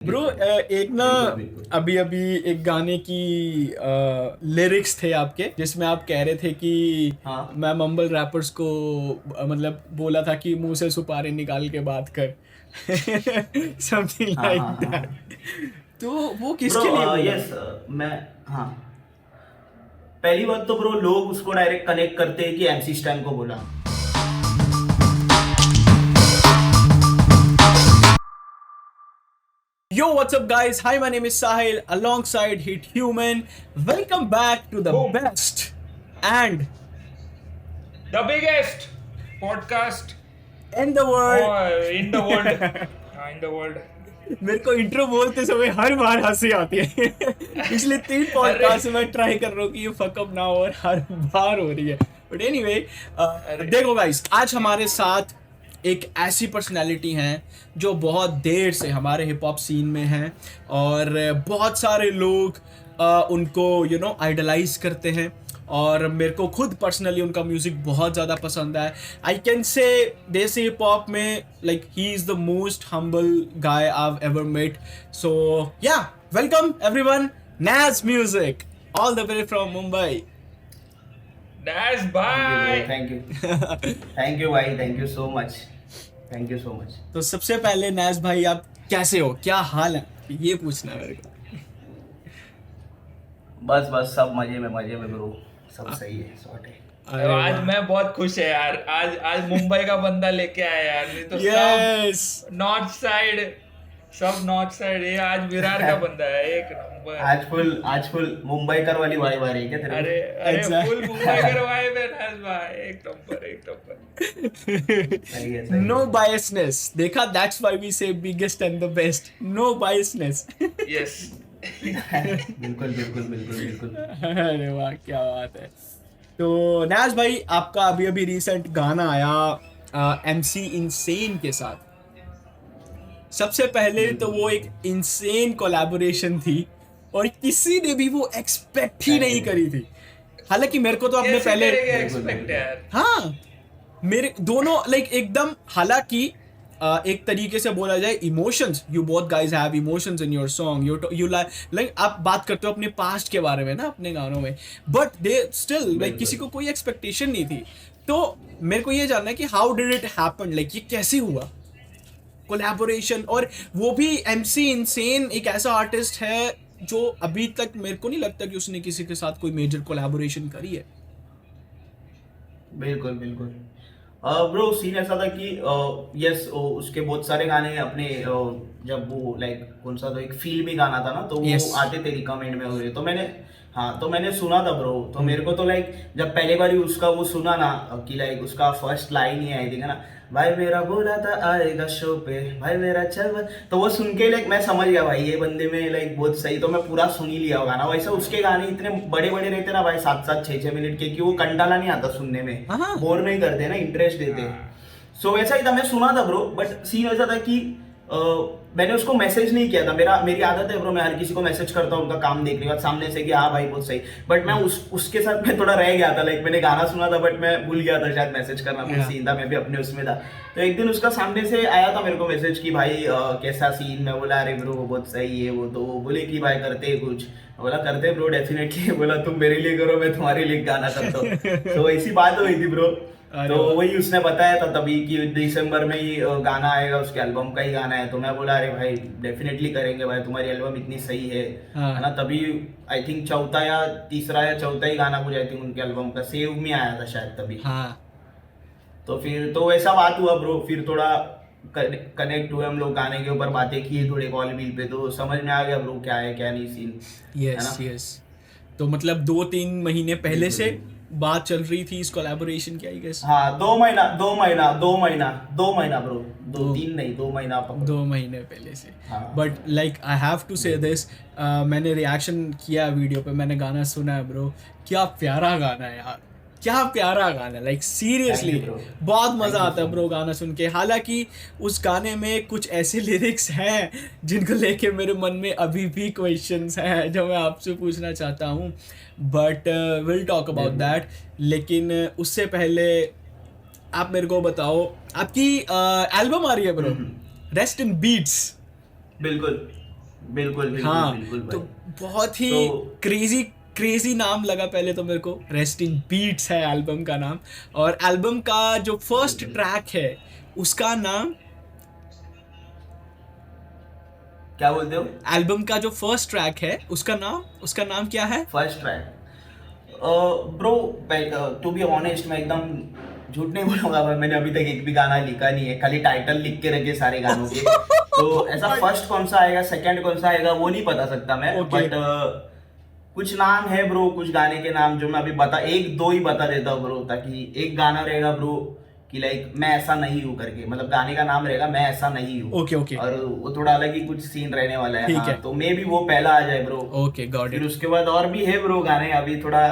Bro एक ना अभी अभी एक गाने की लिरिक्स थे आपके जिसमें आप कह रहे थे कि हाँ मैं मम्बल रैपर्स को मतलब बोला था कि मुंह से सुपारी निकाल के बात कर समथिंग हाँ लाइक हाँ हाँ दैट। तो वो ब्रो, किसके लिए बोला? यस मैं, हाँ, पहली बात तो ब्रो लोग उसको डायरेक्ट कनेक्ट करते हैं कि एमसी स्टैन को बोला। Yo, what's up, guys? Hi, my name is Sahil alongside Hit Human. Welcome back to the Boom. best and The biggest podcast in the world. in the world. In the world. मेरे को intro बोलते समय हर बार हंसी आती है पिछले 3 podcast में मैं ट्राई कर रहा हूँ कि ये फकअप ना हो और हर बार हो रही है। बट एनीवे देखो गाइस, आज हमारे साथ एक ऐसी पर्सनालिटी हैं जो बहुत देर से हमारे हिप हॉप सीन में हैं और बहुत सारे लोग उनको आइडलाइज करते हैं और मेरे को खुद पर्सनली उनका म्यूजिक बहुत ज़्यादा पसंद है। आई can say desi hip hop में like he is the most humble guy I ever met. So yeah, welcome everyone, Naaz music all the way from Mumbai. That's bye. Thank you भाई, thank you so much, thank you so much. तो सबसे पहले नाज भाई, आप कैसे हो, क्या हाल है, ये पूछना है मेरे को। बस सब मजे में ब्रो, सब सही है, सॉर्ट है। अरे आज वाह। मैं बहुत खुश है यार। आज मुंबई का बंदा लेके आया यार, नहीं तो Yes. सब नॉर्थ साइड। ये आज विरार का बंदा है, एक नंबर। आज फुल मुंबई कर वाली वाइब आ रही है क्या तेरे को? अरे Exactly. फुल मुंबई करवाए नाज भाई, एक नंबर। सही है। नो बायसनेस, देखा, that's why we say biggest and the best, no biasness. Yes. बिल्कुल। अरे वाह, क्या बात है। तो नाज भाई, आपका अभी अभी रिसेंट गाना आया एमसी इनसेन के साथ। सबसे पहले तो वो एक इनसेन कोलैबोरेशन थी और किसी ने भी वो एक्सपेक्ट ही नहीं करी थी। हालांकि मेरे को तो अपने पहले एक्सपेक्ट यार। हाँ, मेरे दोनों लाइक एकदम, हालांकि एक तरीके से बोला जाए emotions, you both guys have emotions in your song, you like आप बात करते हो अपने पास्ट के बारे में ना अपने गानों में, बट दे स्टिल लाइक किसी को कोई एक्सपेक्टेशन नहीं थी। तो मेरे को ये जानना है कि how did it happen, like ये कैसे हुआ कोलैबोरेशन, और वो भी एमसी इनसेन एक ऐसा आर्टिस्ट है जो अभी तक मेरे को नहीं लगता कि उसने किसी के साथ कोई मेजर कोलैबोरेशन करी है। बिल्कुल। ब्रो सीन ऐसा था कि यस, उसके बहुत सारे गाने अपने जब वो लाइक कौन सा, तो एक फिल्मी गाना था ना, तो वो Yes. आते थे रिकमेंड में हुए, तो मैंने सुना था ब्रो। तो मेरे को तो लाइक जब पहले बार उसका वो सुना ना कि लाइक उसका फर्स्ट लाइन ही आई थी ना, भाई मेरा बोला था आएगा शो पे, भाई मेरा चल, तो वो सुन के लाइक मैं समझ गया भाई ये बंदे में लाइक बहुत सही। तो मैं पूरा सुन ही लिया वो गाना। वैसे उसके गाने इतने बड़े बड़े रहते ना भाई, 7-6 मिनट के, कि वो कंटाला नहीं आता सुनने में, हाँ। बोर नहीं करते ना, इंटरेस्ट देते। सो वैसा ही था, मैं सुना था ब्रो। बट सीन ऐसा था कि मैंने उसको मैसेज नहीं किया था। मेरी आदत है ब्रो, मैं हर किसी को मैसेज करता हूँ उनका काम देखने के बाद सामने से कि हाँ भाई बहुत सही। बट मैं उसके साथ मैं थोड़ा रह गया था, लाइक मैंने गाना सुना था बट मैं भूल गया था शायद मैसेज करना, कुछ सीन था, मैं भी अपने उसमें था। तो एक दिन उसका सामने से आया था मेरे को मैसेज कि भाई कैसा सीन। मैं बोला अरे ब्रो बहुत सही है वो। तो वो बोले कि भाई करते कुछ, बोला करते ब्रो डेफिनेटली। बोला तुम मेरे लिए करो, मैं तुम्हारे लिए गाना करता हूँ। तो ऐसी बात हुई थी ब्रो। तो वही उसने बताया था तभी कि दिसंबर में ही गाना आएगा, उसके एल्बम का ही गाना है। तो मैं बोला अरे भाई डेफिनेटली करेंगे भाई, तुम्हारी एल्बम इतनी सही है है ना। तभी आई थिंक तीसरा या चौथा ही गाना कुछ आई थिंक उनके एल्बम का सेव में आया था शायद तभी। हाँ। तो फिर तो वैसा बात हुआ ब्रो। फिर थोड़ा कनेक्ट हुए हम लोग, गाने के ऊपर बातें की थोड़े कॉल बिल पे, तो समझ में आ गया ब्रो क्या है क्या नहीं सीन। यस। तो मतलब 2-3 महीने पहले से बात चल रही थी इस कोलैबोरेशन की, आई गेस। हाँ, 2 महीना ब्रो, 2-3 नहीं, 2 महीना पकड़ो। 2 महीने पहले से। हाँ। But like I have to say this, मैंने रिएक्शन किया वीडियो पे, मैंने गाना सुना है ब्रो, क्या प्यारा गाना है यार, क्या प्यारा गाना है, like seriously Thank you, bro. बहुत मजा Thank you आता है so ब्रो गाना सुन के। हालांकि उस गाने में कुछ ऐसे लिरिक्स हैं जिनको लेके मेरे मन में अभी भी क्वेश्चंस हैं जो मैं आपसे पूछना चाहता हूँ, but will talk about that. लेकिन उससे पहले आप मेरे को बताओ, आपकी एल्बम आ रही है ब्रो, रेस्ट इन बीट्स। बिल्कुल। बिल्कुल बिल्कुल हाँ, बिल्कुल तो भाई। बहुत ही तो क्रेजी क्रेजी नाम लगा पहले तो मेरे को। रेस्ट इन बीट्स है एल्बम का नाम, और एल्बम का जो फर्स्ट बिल्कुल। ट्रैक है उसका नाम, क्या बोलते हो? एल्बम का जो फर्स्ट ट्रैक है उसका नाम क्या है? First track bro, to be honest मैं एकदम झूठ नहीं बोलूंगा भाई, मैंने अभी तक एक भी गाना लिखा नहीं है, खाली टाइटल लिख के रखे सारे गानों के। तो ऐसा फर्स्ट कौन सा आएगा सेकंड कौन सा आएगा वो नहीं पता सकता मैं, Okay. बट कुछ नाम है ब्रो, कुछ गाने के नाम जो मैं अभी बता, एक दो ही बता देता हूँ ब्रो, ताकि एक गाना रहेगा ब्रो कि लाइक मैं ऐसा नहीं हूँ करके, मतलब गाने का नाम रहेगा मैं ऐसा नहीं हूँ। ओके ओके, और वो थोड़ा अलग ही कुछ सीन रहने वाला है। ठीक हाँ, है। तो मे भी वो पहला आ जाए ब्रो। ओके गॉट फिर इट। उसके बाद और भी है ब्रो गाने, अभी थोड़ा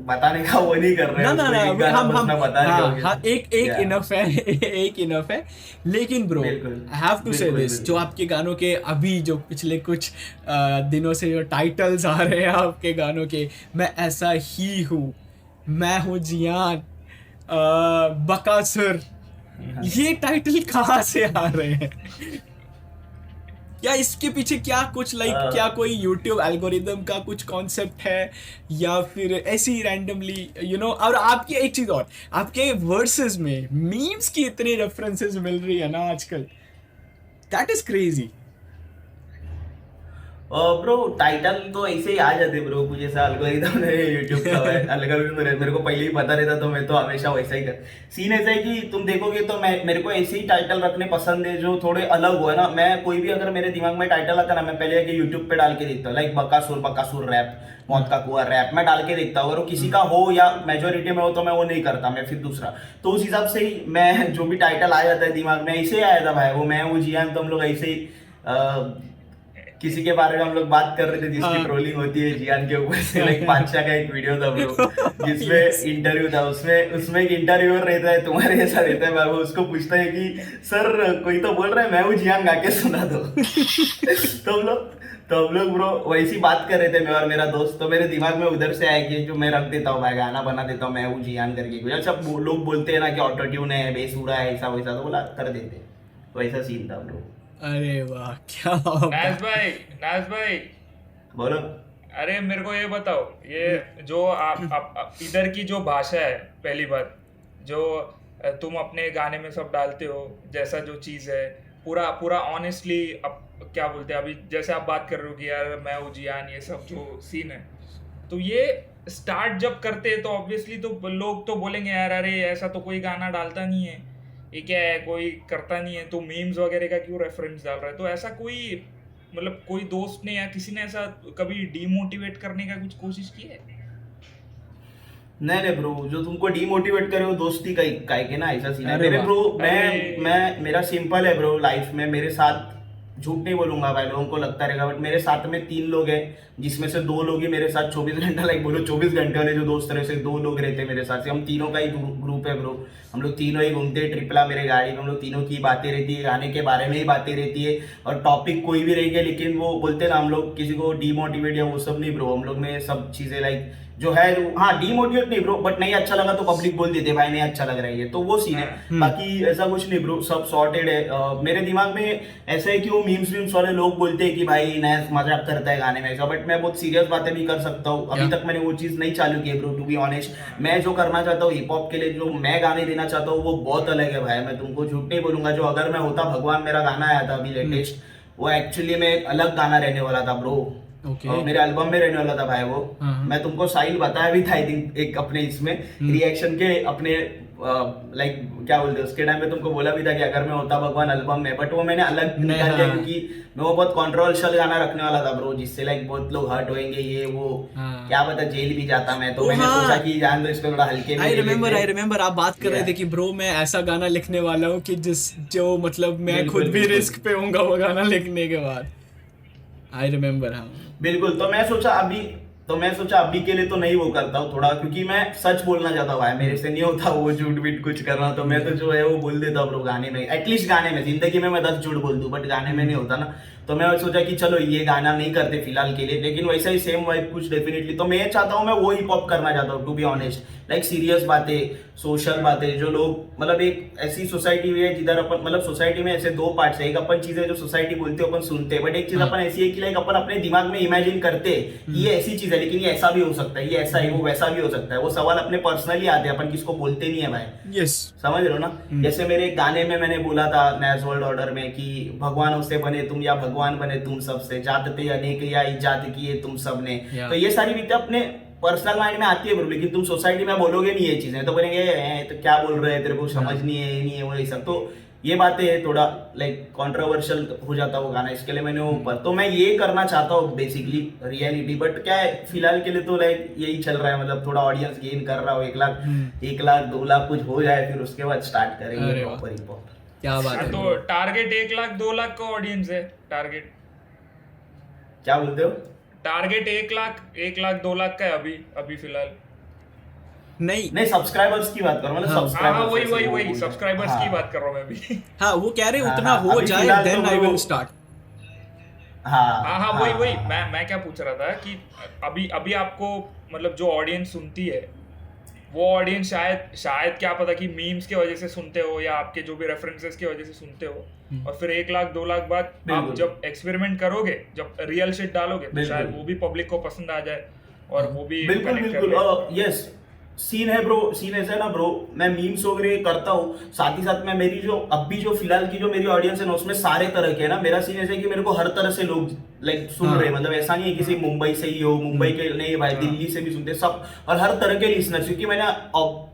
बताने का वो नहीं कर रहे ना हैं, ना उसको ना, एक अभी गाना हम बस मैं बता रहा हाँ हूँ। हाँ, एक एक Yeah. इनफ है एक इनफ है। लेकिन ब्रो, बिल्कुल, आई हैव टू से बिल्कुल, दिस, बिल्कुल। जो आपके गानों के अभी जो पिछले कुछ दिनों से जो टाइटल्स आ रहे हैं आपके गानों के, मैं ऐसा ही हूँ, मैं हूँ जियान, बकासुर, ये टाइटल कहाँ से आ रहे हैं? क्या इसके पीछे क्या कुछ लाइक क्या कोई YouTube एल्गोरिदम का कुछ कॉन्सेप्ट है, या फिर ऐसे ही रैंडमली यू नो? और आपकी एक चीज और, आपके वर्सेस में मीम्स की इतनी रेफरेंसेस मिल रही है ना आजकल, that is crazy. Bro title तो ऐसे ही आ जाते ब्रो, कुछ ऐसा एल्गोरिदम है यूट्यूब का है, एल्गोरिदम मेरे को पहले ही पता रहता, तो मैं तो हमेशा वैसा ही कर। सीन ऐसा है कि तुम देखोगे तो मैं, मेरे को ऐसे ही टाइटल रखने पसंद है जो थोड़े अलग हो, है ना। मैं कोई भी अगर मेरे दिमाग में टाइटल आता है ना, मैं पहले आके यूट्यूब पे डाल के देखता हूँ, लाइक बकासुर, बकासुर रैप, मौत का कुआं रैप, मैं डाल के देखता हूँ। अगर वो किसी का हो या मेजोरिटी में हो तो मैं वो नहीं करता, मैं फिर दूसरा। तो उस हिसाब से ही मैं जो भी टाइटल आ जाता है दिमाग में, ऐसे ही आया था भाई वो मैं वो जियान। तो हम लोग ऐसे ही किसी के बारे में हम लोग बात कर रहे थे जिसकी हाँ। ट्रोलिंग होती है जियान के ऊपर से, लाइक बादशाह का एक वीडियो था ब्रो जिसमें Yes. इंटरव्यू था, उसमें एक इंटरव्यूअर रहता है तुम्हारे जैसा रहता है बाबू, उसको पूछता है कि सर कोई तो बोल रहा है मैं हूँ जियान, गा के सुना दो। तो हम लोग ब्रो वैसी बात कर रहे थे मैं और मेरा दोस्त, तो मेरे दिमाग में उधर से आया कि जो मैं रख देता हूँ भाई, गाना बना देता हूँ मैं हूँ जियान करके कुछ। अच्छा लोग बोलते हैं ना कि ऑटो ट्यून है, बेस हो रहा है, ऐसा वैसा, तो बोला कर देते, वैसा सीन था ब्रो। अरे वाह, क्या नाज भाई, नाज भाई, बोलो। अरे मेरे को ये बताओ, ये जो आप इधर की जो भाषा है, पहली बात जो तुम अपने गाने में सब डालते हो, जैसा जो चीज़ है पूरा पूरा ऑनेस्टली, अब क्या बोलते हैं, अभी जैसे आप बात कर रहे हो कि यार मैं हूँ जियान, ये सब जो सीन है, तो ये स्टार्ट जब करते हैं तो ऑब्वियसली तो लोग तो बोलेंगे यार अरे ऐसा तो कोई गाना डालता नहीं है, ये क्या है, कोई करता नहीं है, तो मीम्स वगैरह का क्यों रेफरेंस डाल रहा है? तो ऐसा कोई मतलब कोई दोस्त ने या किसी ने ऐसा कभी डीमोटिवेट करने का कुछ कोशिश की है? नहीं नहीं ब्रो, जो तुमको डीमोटिवेट करे वो दोस्ती का के ना, ऐसा सीन है अरे मेरे वाह। ब्रो। अरे। मैं मेरा सिंपल है ब्रो लाइफ में, मेरे साथ झूठ नहीं बोलूंगा भाई, लोगों को लगता रहेगा बट मेरे साथ में 3 लोग हैं, जिसमें से 2 लोग ही मेरे साथ 24 घंटा, लाइक बोलो 24 घंटे वाले जो दोस्त रहे, से 2 लोग रहते हैं मेरे साथ से, हम तीनों का ही ग्रुप है ब्रो। हम लोग तीनों ही घूमते हैं ट्रिपला मेरे गाड़ी में, हम लोग तीनों की बातें रहती है, गाने के बारे में ही बातें रहती है, और टॉपिक कोई भी रहेंगे, लेकिन वो बोलते हैं ना हम लोग किसी को डीमोटिवेट या वो सब नहीं ब्रो, हम लोग में सब चीजें लाइक जो है हाँ डीमोटिवेट नहीं ब्रो, बट नहीं अच्छा लगा तो पब्लिक बोल देते भाई नहीं अच्छा लग रहा है ये, तो वो सीन है। बाकी ऐसा कुछ नहीं ब्रो, सब सॉर्टेड है। मेरे दिमाग में ऐसा है कि वो मीम्स वीम्स वाले लोग बोलते हैं कि भाई नया मजाक करता है गाने में ऐसा, बट मैं बहुत सीरियस बातें भी कर सकता हूँ। अभी तक मैंने वो चीज नहीं चालू की है ब्रो, टू बी ऑनेस्ट। मैं जो करना चाहता हूँ हिप हॉप के लिए, जो मैं गाने देना चाहता हूँ वो बहुत अलग है भाई, मैं तुमको झूठ नहीं बोलूंगा। जो अगर मैं होता भगवान मेरा गाना आया था अभी लेटेस्ट, वो एक्चुअली में एक अलग गाना रहने वाला था ब्रो। ओके। मेरे एल्बम में रहने वाला था भाई वो। हाँ। मैं तुमको साहिल बताया भी था आई थिंक एक अपने इसमें रिएक्शन के अपने लाइक क्या बोलते हैं उसके टाइम पे, तुमको बोला भी था कि अगर मैं होता भगवान एल्बम में, बट वो मैंने अलग निकाल दिया हाँ। क्योंकि मैं वो बहुत कंट्रोवर्शियल गाना रखने वाला था ब्रो, जिससे लाइक बहुत लोग हर्ट होंगे ये वो, हाँ। क्या पता जेल भी जाता मैं, तो ओ, मैंने हाँ। सोचा कि जान दो इसको थोड़ा हल्के में आई ले लेते हैं। रिमेम्बर आप बात कर रहे थे कि ब्रो मैं ऐसा गाना लिखने वाला हूँ कि जो मतलब मैं बिल्कुल, खुद भी बिल्कुल। रिस्क पे होऊंगा वो गाना लिखने के बाद। I remember. हाँ बिल्कुल। तो मैं सोचा अभी के लिए तो नहीं वो करता हूँ थोड़ा, क्योंकि मैं सच बोलना चाहता हूँ भाई, मेरे से नहीं होता वो झूठ बीट कुछ करना, तो मैं तो जो है वो बोल देता हूँ ब्रो गाने में, एटलीस्ट गाने में। जिंदगी में मैं 10 झूठ बोल दूँ बट गाने में नहीं होता ना, तो मैं सोचा कि चलो ये गाना नहीं करते फिलहाल के लिए, लेकिन वैसा ही सेम वाइब कुछ डेफिनेटली, तो मैं चाहता हूँ मैं वो हिप हॉप करना चाहता हूँ to be honest, like serious बातें, सोशल बातें, जो लोग मतलब एक ऐसी सोसाइटी हुई है जिधर अपन मतलब सोसाइटी में ऐसे दो पार्ट्स है, एक अपन चीजें जो सोसाइटी बोलते हैं अपन सुनते हैं, बट एक चीज अपन ऐसी है कि लाइक अपन अपने दिमाग में इमेजिन करते हैं कि ये ऐसी चीज है लेकिन ये ऐसा भी हो सकता है, ये ऐसा है, वो वैसा भी हो सकता है, वो सवाल अपने पर्सनली आते हैं, अपन किसको बोलते नहीं है भाई। यस समझ रहे हो ना? जैसे मेरे एक गाने में मैंने बोला था नैज वर्ल्ड ऑर्डर में कि भगवानों से बने तुम या भगवान बने तुम सबसे, जात थे अनेक या इजाद किए तुम सबने, तो ये सारी बातें अपने पर्सनल माइंड में आती है ब्रो, लेकिन तुम सोसाइटी में बोलोगे नहीं ये चीजें, तो बोलेंगे तो क्या बोल रहे हैं, तेरे को समझ नहीं है, ये नहीं है, वो ये सब, तो ये बातें थोड़ा लाइक कंट्रोवर्शियल हो जाता है वो गाना, इसके लिए मैंने ऊपर, तो मैं ये करना चाहता हूँ बेसिकली रियलिटी, बट क्या है फिलहाल के लिए तो लाइक यही चल रहा है, मतलब थोड़ा ऑडियंस गेन कर रहा हूँ, 1 लाख 2 लाख कुछ हो जाए, फिर उसके बाद स्टार्ट करेंगे प्रॉपर हिप हॉप। क्या बात है। तो टारगेट 1 लाख 2 लाख का ऑडियंस है, टारगेट क्या बोलते हो? टारगेट 1 लाख 2 लाख का है अभी फिलहाल। नहीं सब्सक्राइबर्स की बात करो, मतलब हाँ सब्सक्राइबर्स, वही सब्सक्राइबर्स की बात कर रहा हूँ मैं भी। हाँ वो कह रहे उतना हाँ, हो अभी जाए फिलहाल देन तो आई वो- विल स्टार्ट। हाँ वही मैं क्या पूछ रहा था कि अभी आपको मतलब जो ऑडियंस सुनती है वो ऑडियंस शायद क्या पता कि मीम्स की वजह से सुनते हो या आपके जो भी रेफरेंसेस की वजह से सुनते हो, और फिर 1 लाख 2 लाख बाद आप बिल्कुल। जब एक्सपेरिमेंट करोगे, जब रियल शिट डालोगे, तो बिल्कुल। शायद वो भी पब्लिक को पसंद आ जाए और वो भी बिल्कुल connect कर बिल्कुल ले। यस सीन है ब्रो, सीन ऐसा है ना ब्रो, मैं मीम्स वगैरह करता हूँ, साथ ही साथ में मेरी जो अभी जो फिलहाल की जो मेरी ऑडियंस है ना उसमें सारे तरह के है ना, मेरा सीन ऐसा है कि मेरे को हर तरह से लोग लाइक सुन हाँ। रहे हैं, मतलब ऐसा नहीं है किसी मुंबई से ही हो, मुंबई के नहीं भाई, दिल्ली से भी सुनते हैं सब, और हर तरह के लिसनर्स, क्योंकि मैंने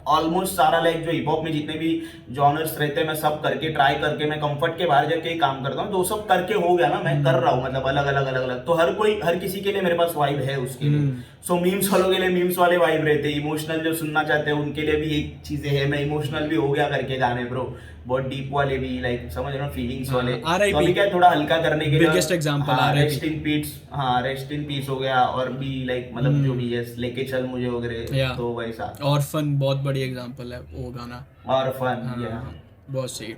ऑलमोस्ट सारा लाइक जो हिप हॉप में जितने भी जॉनर्स रहते हैं मैं सब करके ट्राई करके मैं कंफर्ट के बाहर जाके काम करता हूँ, तो सब करके हो गया ना, मैं कर रहा हूँ मतलब अलग अलग, तो हर किसी के लिए मेरे पास वाइब है उसके लिए, सो मीम्स वालों के लिए मीम्स वाले वाइब रहते हैं, इमोशनल जो सुनना चाहते हैं उनके लिए भी एक चीजें है, मैं इमोशनल भी हो गया करके गाने ब्रो, बहुत डीप वाले भी लाइक समझ रहे हो फीलिंग्स वाले, RIP तो अभी क्या है, थोड़ा हल्का करने के लिए Biggest example, RIP। Rest in peace, हाँ रेस्ट इन पीस हो गया, और भी लाइक मतलब जो भी है लेके चल मुझे वगैरह, Yeah। तो वैसा, और फन बहुत बड़ी एग्जांपल है वो गाना। और फन हाँ, बहुत सही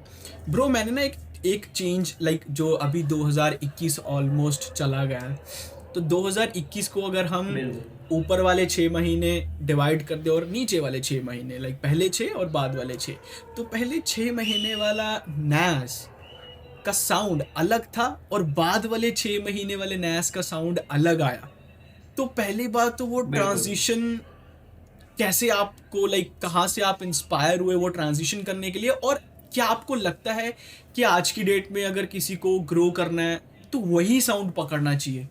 ब्रो। मैंने ना एक चेंज लाइक जो अभी 2021 ऑलमोस्ट चला गया है, तो 2021 को अगर हम ऊपर वाले 6 महीने डिवाइड कर दे और नीचे वाले 6 महीने लाइक पहले 6 और बाद वाले 6, तो पहले 6 महीने वाला नैस का साउंड अलग था और बाद वाले 6 महीने वाले नैस का साउंड अलग आया, तो पहली बात तो वो ट्रांजिशन कैसे आपको लाइक कहाँ से आप इंस्पायर हुए वो ट्रांजिशन करने के लिए, और क्या आपको लगता है कि आज की डेट में अगर किसी को ग्रो करना है तो वही साउंड पकड़ना चाहिए?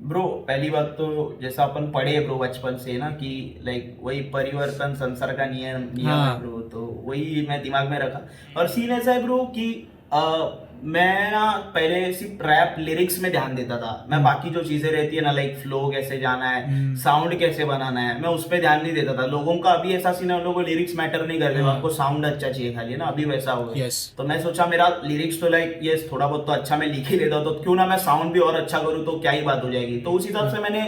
ब्रो पहली बात तो जैसा अपन पढ़े ब्रो बचपन से ना कि लाइक वही परिवर्तन संसार का नियम हाँ। है ब्रो, तो वही मैं दिमाग में रखा, और सीन ऐसा है ब्रो कि मैं ना पहले सिर्फ रैप लिरिक्स में ध्यान देता था, मैं बाकी जो चीजें रहती है ना लाइक फ्लो कैसे जाना है, साउंड कैसे बनाना है, मैं उस पर ध्यान नहीं देता था। लोगों का अभी ऐसा सीन है, उन लोगों को लिरिक्स मैटर नहीं करते, आपको साउंड अच्छा चाहिए खाली ना, अभी वैसा हो गया। Yes। तो मैं सोचा मेरा लिरिक्स तो लाइक ये थोड़ा बहुत तो अच्छा मैं लिख ही लेता, तो क्यों ना मैं साउंड भी और अच्छा करूँ, तो क्या ही बात हो जाएगी। तो उस हिसाब से मैंने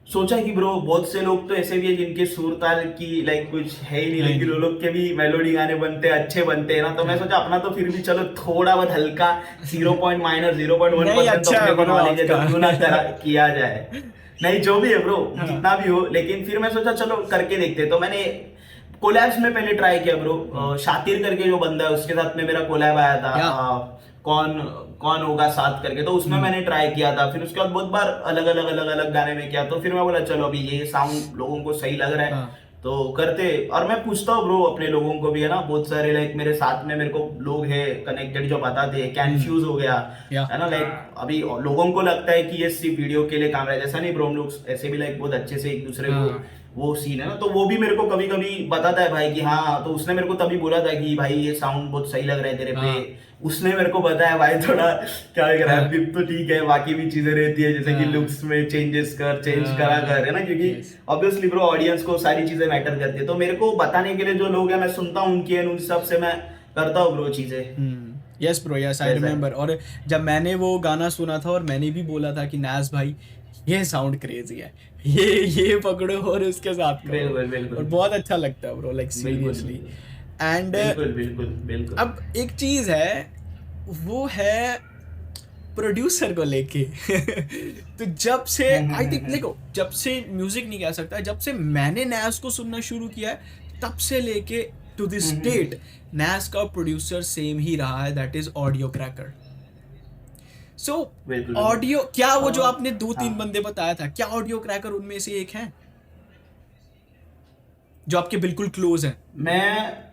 सोचा कि ब्रो बहुत से लोग तो ऐसे भी है जिनके सुर ताल की लाइक कुछ है ही नहीं, लेकिन वो लोग के भी मेलोडी गाने बनते हैं, अच्छे बनते हैं ना, तो मैं सोचा अपना तो फिर भी चलो थोड़ा बहुत हल्का 0.1% अच्छा है तो नॉलेज है, तो आपका। क्यों ना किया जाए, नहीं जो भी है ब्रो जितना भी हो, लेकिन फिर मैं सोचा चलो करके देखते। तो मैंने कोलैब्स में पहले ट्राई किया ब्रो, शातिर करके जो बंदा है उसके साथ में मेरा कोलैब आया था, कौन होगा साथ करके, तो उसमें मैंने ट्राई किया था। फिर उसके बाद बहुत बार अलग गाने में किया, तो फिर मैं बोला चलो अभी ये साउंड लोगों को सही लग रहा है तो करते। और मैं पूछता हूँ ब्रो अपने लोगों को भी है ना, बहुत सारे लाइक मेरे साथ में मेरे को लोग हैं कनेक्टेड जो बताते हैं, कैनफ्यूज हो गया है ना, लाइक अभी लोगों को लगता है कि ये सिर्फ वीडियो के लिए काम है, जैसा नहीं ब्रो, हम लोग ऐसे भी लाइक बहुत अच्छे से एक दूसरे को वो सीन है ना, तो वो भी मेरे को कभी कभी बताता है भाई कि हाँ, तो उसने मेरे को तभी बोला था कि भाई ये साउंड बहुत सही लग रहा है तेरे पे, उसने मेरे को बताया भाई थोड़ा क्या रैप भी तो ठीक है, बाकी भी चीजें रहती है जैसे कि लुक्स में चेंज करा कर है ना, क्योंकि ऑब्वियसली ब्रो ऑडियंस को सारी चीजें मैटर करती है, तो मेरे को बताने के लिए जो लोग हैं मैं सुनता हूँ उनकी, उन हिसाब से मैं करता हूँ ब्रो चीजें। Yes bro, yes I remember. और जब मैंने वो गाना सुना था और मैंने भी बोला था कि नाज भाई ये साउंड क्रेजी है, ये पकड़ो और उसके साथ करो, बिल्कुल और बहुत अच्छा लगता है ब्रो, लाइक सीरियसली। एंड बिल्कुल अब एक चीज है वो है प्रोड्यूसर को लेके। तो जब से आई थिंक देखो, जब से म्यूजिक नहीं कह सकता, जब से मैंने नैस को सुनना शुरू किया है तब से लेके टू दिस डेट नैस का प्रोड्यूसर सेम ही रहा है, that is audio cracker. So audio क्या वो जो आपने 2-3 बंदे बताया था, क्या ऑडियो क्रैकर उनमें से एक है जो आपके बिल्कुल क्लोज है? मैं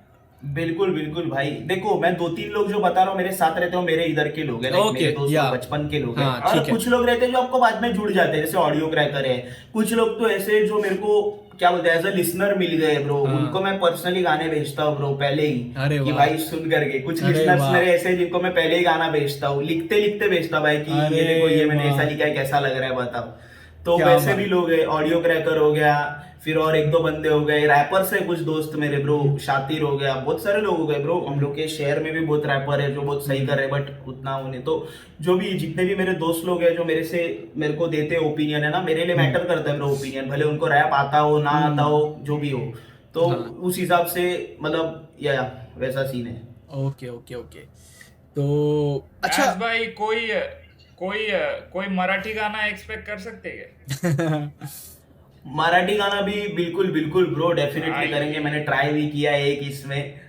बिल्कुल बिल्कुल भाई, देखो मैं 2-3 लोग जो बता रहा हूँ मेरे साथ रहते हो, मेरे इधर के लोग हैं, like मेरे दोस्त yeah. बचपन के लोग हैं। हाँ, और ठीक है। कुछ लोग रहते हैं जो आपको बाद में जुड़ जाते हैं, जैसे ऑडियो क्रैकर है। कुछ लोग तो ऐसे जो मेरे को क्या बोलते हैं एज अ लिसनर मिल गए ब्रो, उनको मैं पर्सनली गाने भेजता हूँ ब्रो पहले ही, अरे कि वाह। भाई सुन करके। कुछ अरे लिसनर्स वाह। मेरे ऐसे हैं जिनको मैं पहले ही गाना भेजता हूँ, लिखते लिखते भेजता भाई कि अरे ये देखो ये मैंने वाह। ऐसा लिखा है, कैसा लग रहा है बताओ। तो क्या वैसे बात। भी लोग है, ऑडियो क्रैकर हो गया, फिर और 1-2 बंदे हो गए, रैपर से कुछ दोस्त मेरे ब्रो, शातिर हो गया, बहुत सारे लोग हो गए ब्रो। हम लोग के शहर में भी बहुत रैपर है जो बहुत सही कर रहे हैं, बट उतना उन्हें तो जो भी जितने भी मेरे दोस्त लोग हैं जो मेरे को देते ओपिनियन है ना, मेरे लिए मैटर करता है ब्रो ओपिनियन, भले उनको रैप आता हो ना आता हो जो भी हो, तो उस हिसाब से मतलब या वैसा सीन है। Okay okay okay. तो अच्छा नैस भाई कोई मराठी गाना एक्सपेक्ट कर सकते हैं क्या? मराठी गाना भी बिल्कुल बिल्कुल ब्रो डेफिनेटली करेंगे। मैंने ट्राई भी किया है एक इसमें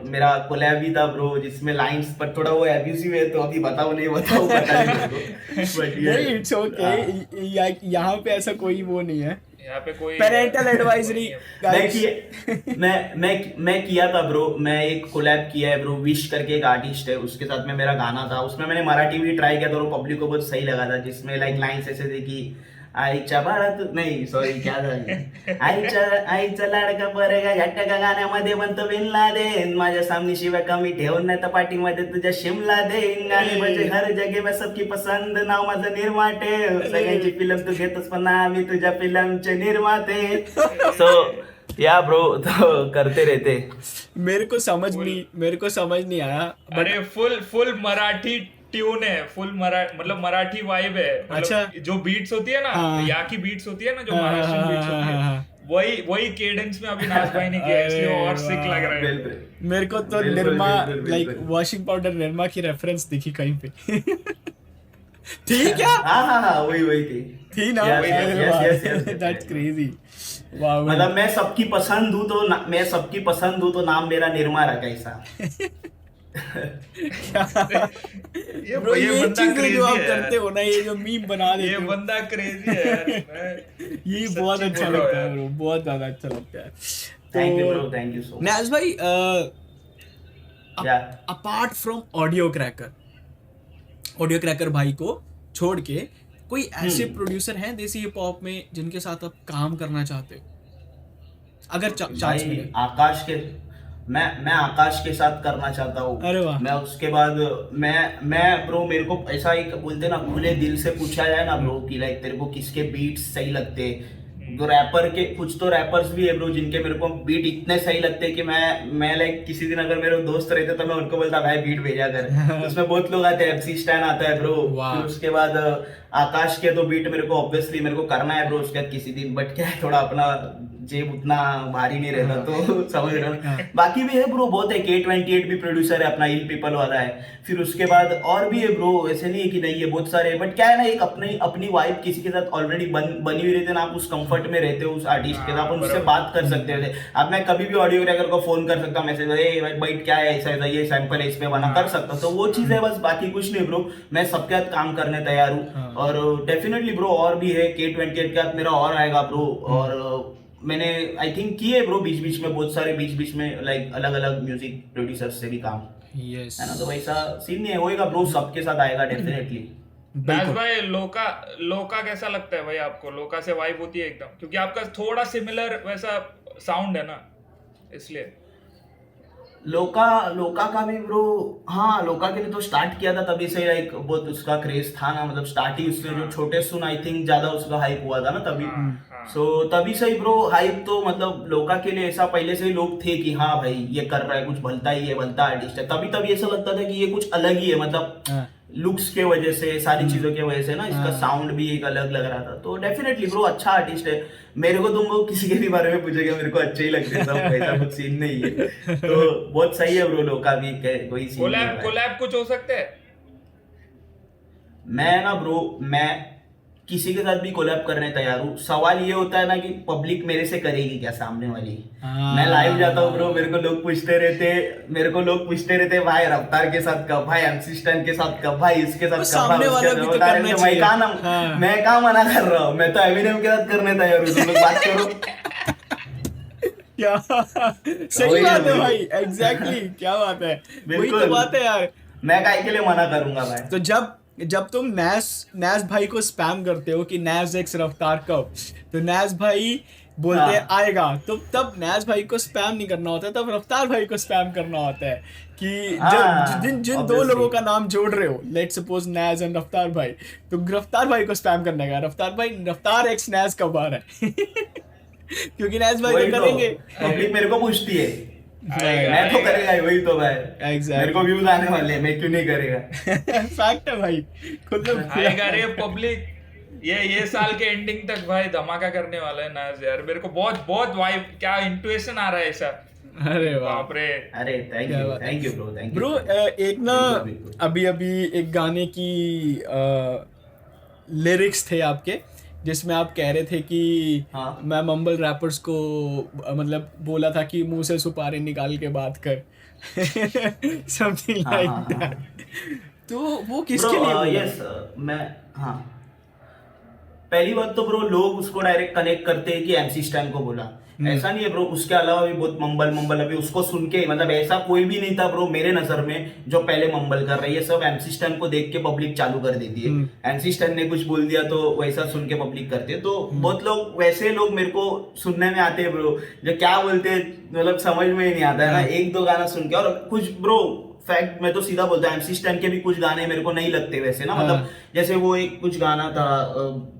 मेरा कोलैब भी था ब्रो, जिसमें लाइंस पर थोड़ा वो एब्यूसिव है, तो अभी बताओ नहीं बताओ पता नहीं बट नहीं, इट्स ओके। यहाँ पे ऐसा कोई वो नहीं है, यहाँ पे कोई पेरेंटल एडवाइजरी। मैं किया था ब्रो, मैं एक कोलैब किया है ब्रो, विश करके एक आर्टिस्ट है, उसके साथ में मेरा गाना था। उसमें मैंने मराठी भी ट्राई किया था और पब्लिक को बहुत सही लगा था, जिसमें लाइक लाइन्स ऐसे थे कि आईच्या बाळात नाही सॉरी क्या झालं आईचा लाडका पोरगा झटका गाण्यामध्ये म्हणतो बिन लादेन, माझ्या सामने शिवाय कमी ठेवून नाही तर पाठीमध्ये तुझ्या शिमला देईन, गाणी म्हणजे हर जगे में सबकी पसंद, नाव माझं निर्माते, सगळ्यांची फिल्म तू घेतोस पण मी तुझ्या फिल्मचे निर्माते। सो या ब्रो तो करते रहते। मेरे को समझ नहीं आया। अरे फुल मराठी ट्यून है, फुल मतलब मराठी वाइब है, मतलब अच्छा। जो बीट्स होती है ना, यहाँ की बीट्स होती है ना, जो महाराष्ट्र बीट्स होती है, वही केडेंस में अभी नाज भाई ने किया, इसलिए और सिक लग रहा है। मेरे को तो Nirma like washing powder Nirma की रेफरेंस दिखी कहीं पे। ठीक है, हाँ वही थी ना। That's crazy. वाह, मतलब मैं सबकी पसंद हूँ तो नाम मेरा निर्मा रखा ऐसा। ब्रो ये चीजें जो आप करते हो ना, ये जो मीम बना देते ये हो, बंदा क्रेजी है यार। ये बहुत अच्छा लगता है ब्रो, बहुत ज्यादा अच्छा लगता है। Thank you bro, thank you so much. नाज भाई, अपार्ट फ्रॉम ऑडियो क्रैकर भाई को छोड़ के कोई ऐसे प्रोड्यूसर हैं देसी हिप हॉप में जिनके साथ आप काम करना चाहते हो, अगर चांस मिले? आकाश के मैं आकाश के साथ करना चाहता हूँ। अरे वाह। मैं उसके बाद मैं ब्रो, मेरे को ऐसा एक बोलते ना खुले दिल से पूछा जाए ना ब्रो कि लाइक तेरे को किसके बीट्स सही लगते, जो रैपर के कुछ तो रैपर्स भी है ब्रो जिनके मेरे को बीट इतने सही लगते हैं कि मैं लाइक किसी दिन अगर मेरे दोस्त रहते तो मैं उनको बोलता भाई बीट भेजा कर। तो उसमें बहुत लोग आते हैं, एफसी स्टैन आता है ब्रो, फिर उसके बाद आकाश के तो बीट मेरे को ऑब्वियसली मेरे को करना है ब्रो उसके बाद किसी दिन, बट क्या है थोड़ा अपना जेब उतना भारी नहीं रहता तो समझ रहे हो। बाकी भी है ब्रो बहुत है, K28 भी प्रोड्यूसर है अपना, इल पीपल वाला है, फिर उसके बाद और भी है ब्रो, ऐसे नहीं है कि नहीं है, बहुत सारे है, बट क्या है ना एक अपनी वाइब किसी के साथ ऑलरेडी बनी हुई रहती है ना, आप उस कंफर्ट में रहते हो उस आर्टिस्ट के साथ, आप उनसे बात कर सकते हो। अब मैं कभी भी ऑडियो क्रैकर को फोन कर सकता हूँ, मैसेज भाई बाइट क्या है ऐसा ऐसा ये सैंपल है इस पे बना कर सकता, तो वो चीज है बस, बाकी कुछ नहीं ब्रो। मैं सबके साथ काम करने तैयार हूँ और डेफिनेटली ब्रो और भी है, K28 के साथ मेरा और आएगा ब्रो, और मैंने आई थिंक किए ब्रो बीच में बहुत सारे बीच में लाइक अलग अलग म्यूजिक प्रोड्यूसर्स से भी काम, यस है ना, तो वैसा सीन नहीं होएगा ब्रो, सबके साथ आएगा डेफिनेटली। नाज भाई लोका कैसा लगता है भाई आपको? लोका से वाइब होती है एकदम, क्योंकि आपका थोड़ा सिमिलर वैसा साउंड है ना, इसलिए। लोका का भी ब्रो, हाँ लोका के लिए तो स्टार्ट किया था तभी से लाइक बहुत उसका क्रेज था ना, मतलब स्टार्ट ही उससे जो छोटे सुन आई थिंक ज्यादा उसका हाइप हुआ था ना तभी, सो तभी से ही ब्रो हाइप तो मतलब लोका के लिए ऐसा पहले से ही लोग थे कि हाँ भाई ये कर रहा है कुछ भलता ही है, भलता आर्टिस्ट है, तभी ऐसा लगता था कि ये कुछ अलग ही है, मतलब लुक्स के वजह से, सारी चीजों की वजह से ना इसका साउंड भी एक अलग लग रहा था। तो डेफिनेटली ब्रो अच्छा आर्टिस्ट है। मेरे को तुम लोग किसी के भी बारे में पूछेगा मेरे को अच्छे ही लगते हैं सब, ऐसा कुछ सीन नहीं है। तो बहुत सही है ब्रो, लोग का भी कोई सीन नहीं है। कोलैब कुछ हो सकते हैं? मैं ना ब्रो, मैं किसी के साथ भी कोलैब करने तैयार हूँ। सवाल ये होता है ना कि पब्लिक मेरे से करेगी क्या, सामने वाली। मैं लाइव जाता हूँ ब्रो, मेरे को लोग पूछते रहते भाई रफ्तार के साथ कब, भाई MC स्टैन के साथ कब, भाई इसके साथ कब, सामने वाला भी तो करना चाहिए। मैं कहाँ मना कर रहा हूँ, मैं तो एमिनेम के साथ करने तैयार हूँ। तुम लोग बात करो। क्या सही बात है भाई, एग्जैक्टली क्या बात है, वही तो बात है यार। मैं काहे के लिए मना करूंगा भाई। तो जब तुम नैस भाई को स्पैम करते हो कि नैस एक्स रफ्तार कब, तो नैस भाई बोलते हैं आएगा, तो तब नैस भाई को स्पैम नहीं करना होता है, तब रफ्तार भाई को स्पैम करना होता है कि जिन दो लोगों का नाम जोड़ रहे हो, लेट सपोज नैस एंड रफ्तार भाई, तो रफ्तार भाई को स्पैम करने का, रफ्तार भाई रफ्तार एक्स नैस कब आ रहा है। क्योंकि नैस भाई तो करेंगे। पब्लिक मेरे को पूछती है, आएगा, मैं तो करेगा ही, वही तो भाई। Exactly. मेरे को व्यूज आने वाले हैं, मैं क्यों नहीं करेगा। फैक्ट है भाई, खुद आएगा रे पब्लिक। ये साल के एंडिंग तक भाई धमाका करने वाला है नाज यार। मेरे को बहुत वाइब, क्या इंट्यूशन आ रहा है ऐसा। अरे बाप रे। अरे thank you bro, thank you bro. एक ना अभी एक गाने की लिरिक्स थे आपके, जिसमें आप कह रहे थे कि मैं मम्बल रैपर्स को मतलब बोला था कि मुंह से सुपारी निकाल के बात कर, समथिंग लाइक दैट। तो वो किसके लिए बोला? यस मैं पहली बात तो ब्रो लोग उसको डायरेक्ट कनेक्ट करते हैं कि MC स्टैन को बोला, ऐसा नहीं है ब्रो। उसके अलावा भी बहुत मम्बल अभी उसको सुन के, मतलब ऐसा कोई भी नहीं था ब्रो मेरे नजर में जो पहले मम्बल कर रही है। सब MC स्टैन को देख के पब्लिक चालू कर देती है। MC स्टैन ने कुछ बोल दिया तो वैसा सुन के पब्लिक करती है। तो बहुत लोग वैसे लोग मेरे को सुनने में आते हैं ब्रो, जो क्या बोलते हैं मतलब समझ में ही नहीं आता है ना, एक दो गाना सुन के। और कुछ ब्रो फैक्ट मैं तो सीधा बोलता हूँ, MC स्टैन के भी कुछ गाने मेरे को नहीं लगते वैसे ना, मतलब जैसे वो एक कुछ गाना था,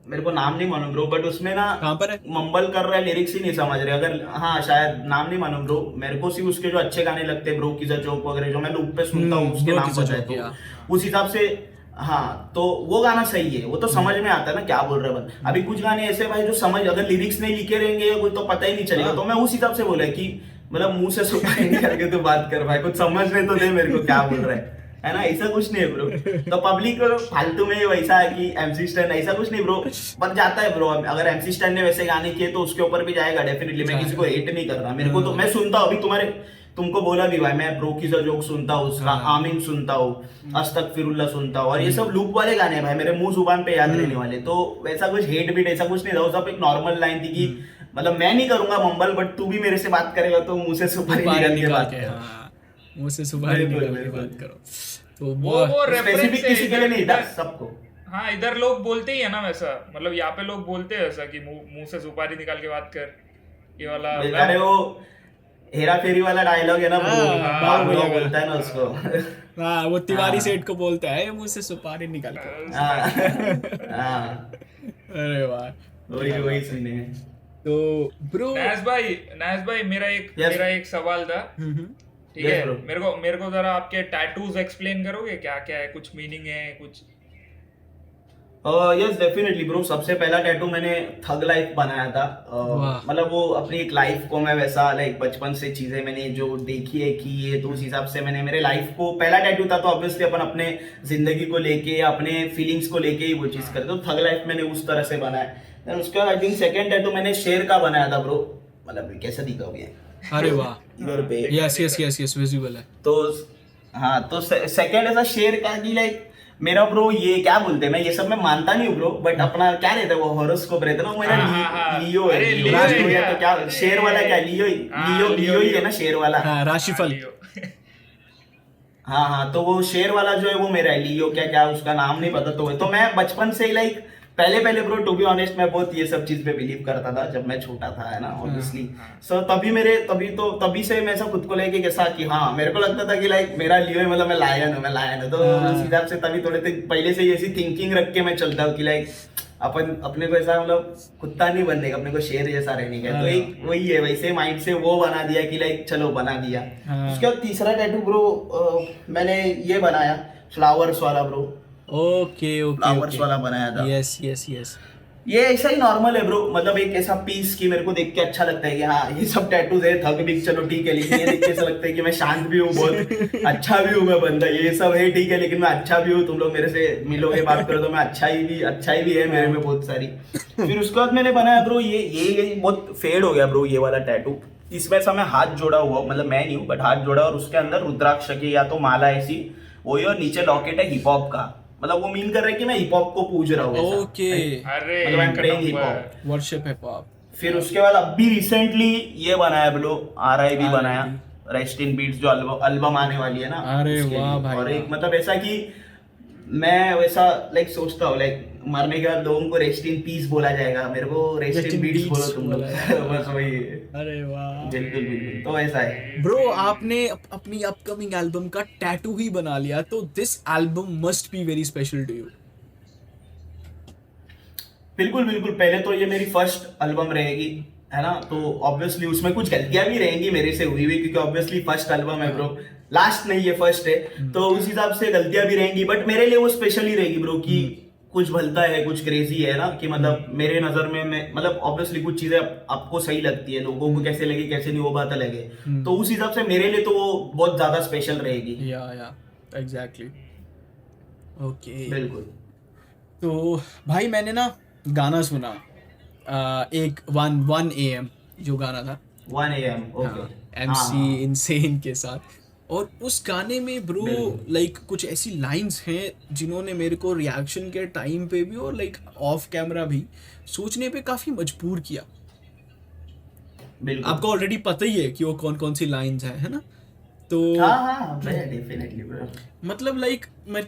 मेरे को नाम नहीं मालूम ब्रो, बट उसमें ना कहाँ पर है? मम्बल कर रहा है, लिरिक्स ही नहीं समझ रहे। अगर शायद नाम नहीं मालूम ब्रो, मेरे को सिर्फ उसके जो अच्छे गाने लगते हैं ब्रो, किजा चौक वगैरह, जो मैं लूप पे सुनता हूँ उसके नाम पता है, तो उस हिसाब से तो वो गाना सही है, वो तो समझ में आता है ना क्या बोल रहे हैं। अभी कुछ गाने ऐसे भाई जो समझ, अगर लिरिक्स नहीं लिखे रहेंगे कोई तो पता ही नहीं चलेगा। तो मैं उस हिसाब से बोला कि मतलब मुंह से सुपारी निकाल के तो बात कर भाई, कुछ समझने तो दे मेरे को क्या बोल रहा है ना, ऐसा कुछ नहीं है ब्रो। तो पब्लिक फालतू में वैसा है कि MC स्टैन, ऐसा कुछ नहीं ब्रो, बन जाता है ब्रो। अगर MC स्टैन ने वैसे गाने किए तो उसके ऊपर भी जाएगा डेफिनेटली। मैं किसी को हेट नहीं कर रहा, मेरे को तो मैं सुनता हूँ। अभी तुमको बोला भी भाई, मैं ब्रो की जोक सुनता हूँ, उसका आमीन सुनता हूँ, अस्तगफिरुल्लाह सुनता हूँ, और ये सब लूप वाले गाने हैं भाई, मेरे मुंह जुबान पे याद रहने वाले। तो वैसा कुछ हेट बीट ऐसा कुछ नहीं था, वो सब एक नॉर्मल लाइन थी कि मतलब मैं नहीं करूंगा मम्बल, बट तू भी मेरे से बात करेगा तो मुंह से सुपारी निकाल के बात कर, मुंह से सुपारी निकाल के बात करो। तो वो स्पेसिफिक किसी के लिए नहीं था, सबको। हाँ, इधर लोग बोलते ही है ना वैसा, मतलब यहाँ पे लोग बोलते हैं ऐसा कि मुंह से सुपारी निकाल के बात कर, ये वाला। अरे वो हेरा फेरी वाला डायलॉग है ना, वो बोलता है ना उसको। हाँ, वो तिवारी सेठ को बोलता है मुंह से सुपारी निकाल के। अरे वाह, वही सुने। तो ब्रो नाज भाई मेरा एक सवाल था, ठीक है? मेरे को जरा आपके टैटूज एक्सप्लेन करोगे, क्या क्या है, कुछ मीनिंग है कुछ? Yes definitely bro. सबसे पहला टैटू मैंने थग लाइफ बनाया था। मतलब वो अपनी एक लाइफ को मैं वैसा लाइक बचपन से चीजें मैंने जो देखी है की है, तो उस हिसाब से मैंने मेरे लाइफ को, पहला टैटू था तो ऑब्वियसली अपन अपने जिंदगी को लेके, अपने फीलिंग्स को लेके ही वो चीज करते। तो थग लाइफ मैंने उस तरह से बनाया। उसके बाद आई थिंक सेकंड टैटू मैंने शेर का बनाया था ब्रो, मतलब कैसा दिखा हुआ है। अरे वाह, इधर पे यस विजिबल है। तो हाँ, तो सेकंड ऐसा शेर का कि लाइक मेरा ब्रो ये क्या बोलते हैं, मैं ये सब मैं मानता नहीं हूँ ब्रो, बट अपना क्या रहता है वो हॉरोस्कोप रहता है ना, मेरा लियो है। लियो तो क्या शेर वाला, क्या लियो ही है ना शेर वाला, राशिफल। हाँ, तो वो शेर वाला जो है वो मेरा है। लियो क्या उसका नाम नहीं पता। तो मैं बचपन से ही लाइक पहले ब्रो टू बी ऑनेस्ट मैं बहुत ये सब चीज पे बिलीव करता था जब मैं छोटा था, है ना, ऑब्वियसली। सो तभी से मैं ऐसा खुद को लेके कैसा कि हाँ, मेरे को लगता था कि लाइक मेरा लियो है, मतलब मैं लायन हूँ। तो उस हिसाब से तभी थोड़े पहले से ही ऐसी थिंकिंग रख के मैं चलता हूँ कि लाइक अपने को ऐसा मतलब कुत्ता नहीं बनने का, अपने को शेर जैसा रहने का। तो एक वही है, वैसे माइंड से वो बना दिया कि लाइक चलो बना दिया। उसके बाद तीसरा टैटू ब्रो मैंने ये बनाया, फ्लावर्स वाला ब्रो, ओके ओके फ्लावर्स वाला बनाया था। यस यस यस ये ऐसा ही नॉर्मल है ब्रो, मतलब एक ऐसा पीस की मेरे को देख के अच्छा लगता है कि हाँ ये सब टैटूज है, थक भी चलो ठीक है, लेकिन ये देख के ऐसा लगता है कि मैं शांत भी हूँ, बहुत अच्छा भी हूँ मैं बंदा, ये सब है ठीक है लेकिन मैं अच्छा भी हूँ, तुम लोग मेरे से मिलोगे बात करो तो मैं अच्छाई भी है मेरे में बहुत सारी। फिर उसके बाद मैंने बनाया ब्रो ये बहुत फेड हो गया ब्रो ये वाला टैटू। इसमें से मैं हाथ जोड़ा हुआ, मतलब मैं नहीं हूँ बट हाथ जोड़ा, और उसके अंदर रुद्राक्ष की या तो माला ऐसी वही, और नीचे लॉकेट है हिप हॉप का, मतलब वो मीन कर रहा है कि मैं हिप हॉप को पूज रहा हूँ ऐसा। ओके अरे मतलब I'm एक playing hip number. hop। Worship hip hop. फिर उसके बाद अभी रिसेंटली ये बनाया ब्रो, RIP RIP। बनाया, रेस्ट इन बीट्स, जो एल्बम आने वाली है ना अरे उसके वाह लिए। भाई और एक वाह। मतलब ऐसा कि मैं वैसा लाइक सोचता हूँ लाइक मरने के बाद लोगों को रेस्ट इन पीस बोला जाएगा, मेरे को rest Rest in in beats peace बोलो तुम लोग। बोला जाएगा। बस वही है। अरे वाह बिल्कुल बिल्कुल, तो ऐसा है। ब्रो, आपने अपनी अपकमिंग एल्बम का टैटू ही बना लिया, तो this album must be very special to you. बिल्कुल बिल्कुल, पहले तो ये मेरी फर्स्ट एल्बम रहेगी है ना, तो ऑब्वियसली उसमें कुछ गलतियां भी रहेंगी मेरे से हुई हुई, क्योंकि ऑब्वियसली फर्स्ट एल्बम है ब्रो, लास्ट नहीं है फर्स्ट है, तो उस हिसाब से गलतियां भी रहेंगी, बट मेरे लिए वो स्पेशल ही रहेगी ब्रो, कि कुछ भलता है कुछ क्रेजी है ना, कि मतलब मेरे नजर में मैं मतलब ऑब्वियसली कुछ चीजें आपको सही लगती है, लोगों को कैसे लगे कैसे नहीं वो बात अलग है, तो उस हिसाब से मेरे लिए तो वो बहुत ज्यादा स्पेशल रहेगी। या एग्जैक्टली। ओके बिल्कुल। तो भाई मैंने ना गाना सुना, एक 1 AM जो गाना था 1 AM, ओके। MC इनसेन के साथ, और उस गाने में ब्रो बिल्कुल। लाइक कुछ ऐसी लाइंस हैं जिन्होंने मेरे को रिएक्शन के टाइम पे भी और लाइक ऑफ कैमरा भी सोचने पे काफी मजबूर किया। बिल्कुल। आपको ऑलरेडी पता ही है कि वो कौन कौन सी लाइंस हैं, है ना? तो हाँ डेफिनेटली ब्रो। मतलब लाइक मैं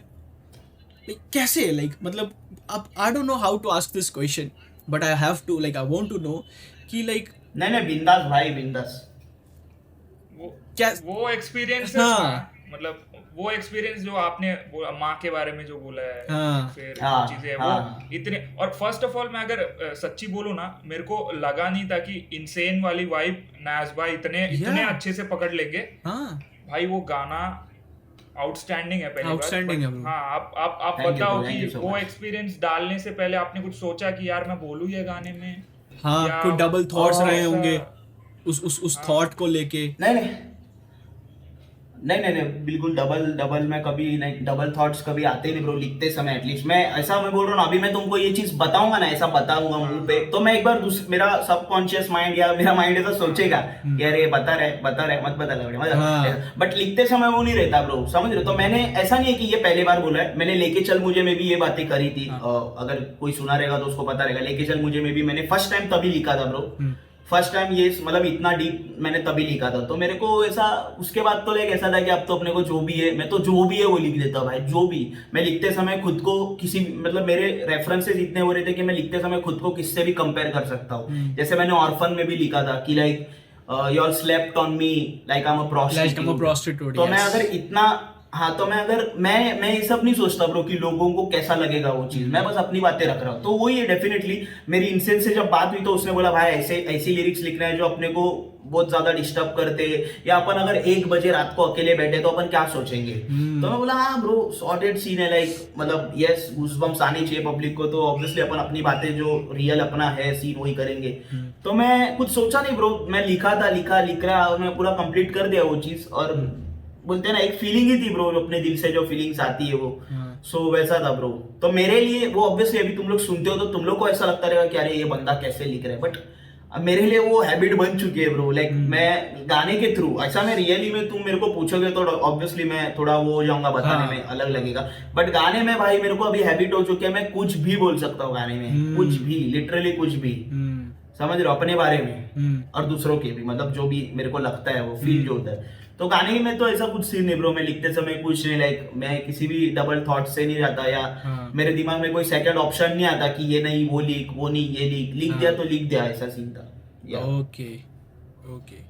कैसे लाइक मतलब अब I don't know how to ask this question, but I have to like I want to know कि लाइक नहीं बिंदास भाई बिंदास। क्या वो एक्सपीरियंस हाँ। मतलब वो एक्सपीरियंस जो आपने माँ के बारे में जो बोला है, हाँ। फिर हाँ, चीजें हाँ। वो इतने, और फर्स्ट ऑफ ऑल मैं अगर सच्ची बोलूँ ना, मेरे को लगा नहीं था कि इनसेन वाली वाइब नाज भाई इतने अच्छे से पकड़ लेंगे। हाँ भाई वो गाना आउटस्टैंडिंग है पहली बात। Outstanding है bro। हाँ आप Thank you बताओ bro, thank कि you so वो much। एक्सपीरियंस डालने से पहले आपने कुछ सोचा कि यार मैं बोलूँ ये गाने में, हाँ या कोई डबल थॉट्स और रहे ऐसा- होंगे उस थॉट को लेके? नहीं बिल्कुल डबल मैं कभी नहीं, डबल थॉट्स कभी आते नहीं ब्रो लिखते समय, एटलीस्ट मैं ऐसा मैं बोल रहा हूँ ना, अभी मैं तुमको ये चीज बताऊंगा ना, ऐसा बताऊंगा मुंह पे, तो मैं एक बार मेरा सबकॉन्शियस माइंड या मेरा माइंड ऐसा सोचेगा कि अरे बता रहे मत बता रहे हाँ। बट लिखते समय वो नहीं रहता ब्रो, समझ रहे हो? तो मैंने ऐसा नहीं है कि ये पहली बार बोला है, मैंने लेके चल मुझे में भी ये बातें करी थी। अगर कोई सुना रहेगा तो उसको पता रहेगा, लेके चल मुझे में भी मैंने फर्स्ट टाइम तभी लिखा था ब्रो, फर्स्ट टाइम ये मतलब इतना डीप मैंने तभी लिखा था, तो मेरे को ऐसा उसके बाद तो लाइक ऐसा था कि अब तो अपने को जो भी है, मैं तो जो भी है वो लिख देता हूँ भाई, जो भी मैं लिखते समय खुद को किसी मतलब मेरे रेफरेंसेस इतने हो रहे थे कि मैं लिखते समय खुद को किससे भी कंपेयर कर सकता हूँ। जैसे मैंने ऑर्फन में भी लिखा था कि like you are slept on me like I am a prostitute, तो मैं अगर इतना हाँ, तो मैं अगर मैं ये सब नहीं सोचता ब्रो कि लोगों को कैसा लगेगा वो चीज, मैं बस अपनी बातें रख रहा हूँ, तो वही है डेफिनेटली। मेरी इंसेन से जब बात हुई तो उसने बोला भाई ऐसी लिरिक्स लिखना है जो अपने को बहुत ज्यादा डिस्टर्ब करते, या अपन अगर 1 बजे रात को अकेले बैठे तो अपन क्या सोचेंगे। तो मैं बोला हाँ ब्रो सॉर्टेड सीन है, लाइक मतलब यस गूज़बम्प्स आनी चाहिए पब्लिक को, तो ऑब्वियसली अपन अपनी बातें जो रियल अपना है सीन वही करेंगे। तो मैं कुछ सोचा नहीं ब्रो, मैं लिख रहा और मैं पूरा कंप्लीट कर दिया वो चीज, और बोलते हैं ना एक फीलिंग ही थी ब्रो, अपने दिल से जो फीलिंग्स आती है वो, सो वैसा था ब्रो। तो मेरे लिए वो ऑब्वियसली अभी तुम लोग सुनते हो तो तुम लोग को ऐसा लगता रहेगा कि अरे ये बंदा कैसे लिख रहा है, बट मेरे लिए वो हैबिट बन चुकी है ब्रो, लाइक मैं गाने के थ्रू ऐसा, मैं रियली में तुम मेरे को पूछोगे तो ऑब्वियसली मैं थोड़ा वो हो जाऊंगा बताने में, अलग लगेगा, बट गाने में भाई मेरे को अभी हैबिट हो चुकी है, मैं कुछ भी बोल सकता हूँ गाने में, कुछ भी, लिटरली कुछ भी, समझ रहे हो, अपने बारे में और दूसरों के भी, मतलब जो भी मेरे को लगता है वो फील जो होता है। तो गाने में तो ऐसा कुछ सीन नहीं ब्रो, मैं लिखते समय कुछ नहीं, लाइक मैं किसी भी डबल थॉट से नहीं जाता, या मेरे दिमाग में कोई सेकंड ऑप्शन नहीं आता कि ये नहीं वो लिख, वो नहीं ये लिख दिया तो लिख दिया, ऐसा सीन था। ओके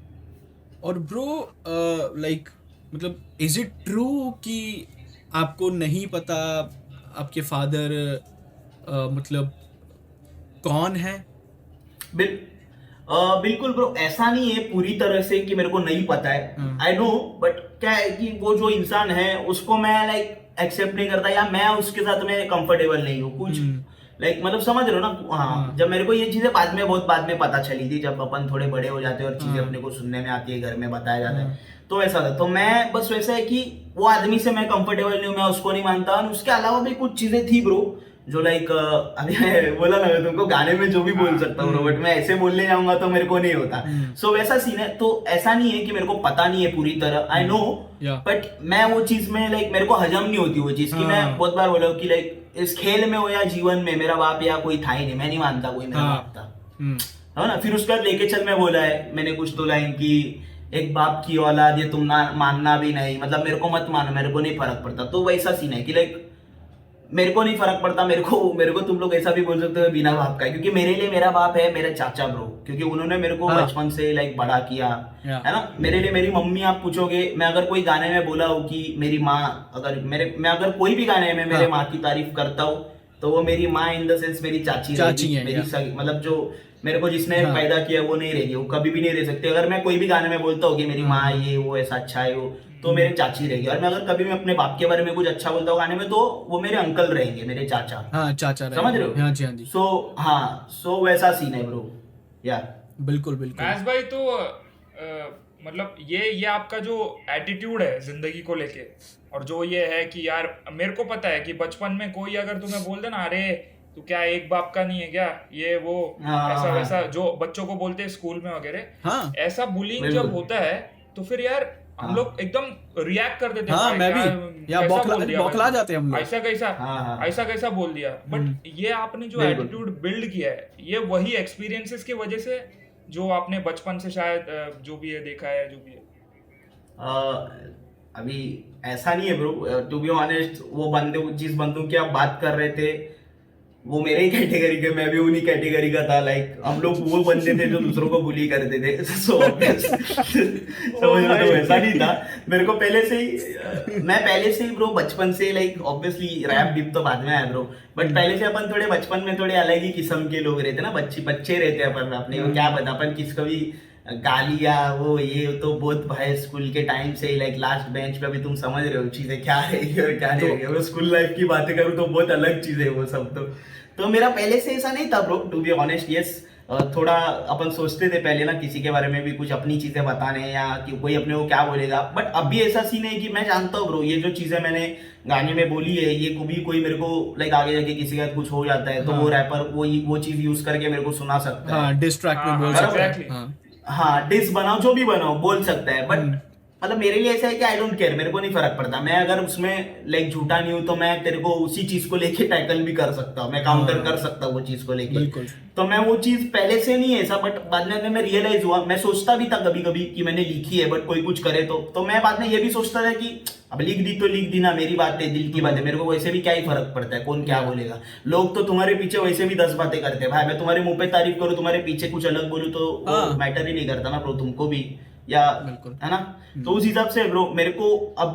और ब्रो लाइक मतलब इज इट ट्रू कि आपको नहीं पता आपके फादर मतलब कौन है? बिल्कुल ब्रो, ऐसा नहीं है पूरी तरह से कि मेरे को नहीं पता है, आई नो, बट क्या है कि वो जो इंसान है उसको मैं लाइक एक्सेप्ट नहीं करता या मैं उसके साथ में कंफर्टेबल नहीं हूँ कुछ लाइक मतलब समझ रहे हो ना। हाँ, जब मेरे को ये चीजें बहुत बाद में पता चली थी, जब अपन थोड़े बड़े हो जाते हैं और चीजें अपने को सुनने में आती है, घर में बताया जाता है, तो ऐसा था। तो मैं बस वैसा है कि वो आदमी से मैं कंफर्टेबल नहीं हूँ, मैं उसको नहीं मानता। और उसके अलावा भी कुछ चीजें थी ब्रो जो लाइक अभी मैं बोला ना, मैं तुमको गाने में जो भी बोल सकता हूँ बट मैं ऐसे बोलने जाऊंगा तो मेरे को नहीं होता। सो वैसा सीन है। तो ऐसा नहीं है कि मेरे को पता नहीं है पूरी तरह, आई नो, बट मैं वो चीज में लाइक मेरे को हजम नहीं होती वो चीज की। मैं बहुत बार बोला कि लाइक इस खेल में हो या जीवन में मेरा बाप या कोई था ही नहीं, मैं नहीं मानता कोई मेरा बाप था, है ना। फिर उसके बाद लेके चल में बोला है मैंने कुछ तो लाइन की, एक बाप की औलाद ये तुम ना मानना भी नहीं, मतलब मेरे को मत मानो, मेरे को नहीं फर्क पड़ता। तो वैसा सीन है कि लाइक मेरे को नहीं फर्क पड़ता, मेरे को तुम लोग ऐसा भी बोल सकते हो बिना बाप का, क्योंकि मेरे लिए मेरा बाप है मेरे चाचा ब्रो, क्योंकि उन्होंने मेरे को बचपन से लाइक बड़ा किया, है ना। मेरे लिए मेरी मम्मी, आप पूछोगे मैं अगर कोई गाने में बोला हूँ कि मेरी माँ, मैं अगर कोई भी गाने में मेरे माँ की तारीफ करता हूँ तो वो मेरी माँ इन द सेंस मेरी चाची है, मेरी मतलब जो मेरे को जिसने पैदा किया वो नहीं रहेगी, वो कभी भी नहीं रह सकती। अगर मैं कोई भी गाने में बोलता हूँ कि मेरी माँ ये वो ऐसा अच्छा है वो, तो मेरे चाची रहेगी। और मैं अगर कभी मैं अपने बाप के बारे में कुछ अच्छा बोलता हूँ गाने में तो वो मेरे अंकल रहेंगे, मेरे चाचा। हाँ, चाचा समझ रहे हो? हाँ जी, हाँ जी। सो वैसा सीन है ब्रो। यार बिल्कुल मैस भाई, तो मतलब ये आपका जो एटीट्यूड है जिंदगी को लेके, और जो ये है कि यार मेरे को पता है कि बचपन में कोई अगर तुम्हें बोल दे ना, अरे तू क्या एक बाप का नहीं है क्या, ये वो ऐसा वैसा जो बच्चों को बोलते हैं स्कूल में वगैरह, ऐसा बुलिंग जब होता है तो फिर यार हम लोग एकदम रिएक्ट कर देते हैं। मैं भी, या बौखला जाते हैं हम लोग, ऐसा कैसा बोल दिया। बट ये आपने जो एटीट्यूड बिल्ड किया है, ये वही एक्सपीरियंसेस की वजह से जो आपने बचपन से शायद जो भी है देखा है, जो भी है। अभी ऐसा नहीं है ब्रो, टू बी ऑनेस्ट, वो बंदे जिस बंदों की आप बात कर रहे थे वो मेरे ही कैटेगरी के, मैं भी उन्हीं कैटेगरी का था। लाइक हम लोग वो बंदे थे जो दूसरों को बुली करते थे। समझ रहे हो, वैसा नहीं था। मेरे को पहले से ही, मैं पहले से ही ब्रो बचपन से लाइक ऑब्वियसली रैप डिप तो बाद में आया ब्रो, बट पहले से अपन थोड़े बचपन में थोड़े अलग ही किस्म के लोग रहते ना, बच्चे रहते अपन अपने, क्या पता अपन किसको भी गालियां वो ये तो बहुत भाई स्कूल के टाइम से ही लाइक लास्ट बेंच पे, अभी तुम समझ रहे हो चीजें क्या रहेगी और क्या नहीं रहेगी। वो स्कूल लाइफ की बातें करूँ तो बहुत अलग चीजें वो सब। तो मेरा पहले से ऐसा नहीं था bro, to be honest. Yes, थोड़ा अपन सोचते थे पहले ना किसी के बारे में भी कुछ अपनी चीजें बताने या कि कोई अपने को क्या बोलेगा, बट अब भी ऐसा सीन है कि मैं जानता हूँ ब्रो, ये जो चीजें मैंने गाने में बोली है ये कोई मेरे को लाइक आगे जाके किसी का कुछ हो जाता है तो वो रैपर वो चीज यूज करके मेरे को सुना सकता है, डिस्ट्रैक्ट में बोल सकता है, हाँ डिस बनाओ जो भी बनाओ बोल सकता है। बट मतलब मेरे लिए ऐसा है कि आई डोंट केयर, मेरे को नहीं फर्क पड़ता। मैं अगर उसमें लाइक झूठा नहीं हूं तो मैं तेरे को उसी चीज को लेके टैकल भी कर सकता हूँ, मैं काउंटर कर सकता हूँ वो चीज को लेके। तो मैं वो चीज पहले से नहीं है ऐसा, बट बाद में मैं रियलाइज हुआ, मैं सोचता भी था कभी कभी कि मैंने लिखी है बट कोई कुछ करे तो मैं बाद में ये भी सोचता था कि अब लिख दी तो लिख दी ना, मेरी बात है, दिल की बात है, मेरे को वैसे भी क्या ही फर्क पड़ता है कौन क्या बोलेगा। लोग तो तुम्हारे पीछे वैसे भी 10 बातें करते हैं भाई, मैं तुम्हारे मुंह पे तारीफ करूँ तुम्हारे पीछे कुछ अलग बोलूँ तो मैटर ही नहीं करता ना ब्रो, तुमको भी या है ना। तो उस हिसाब से ब्रो मेरे को अब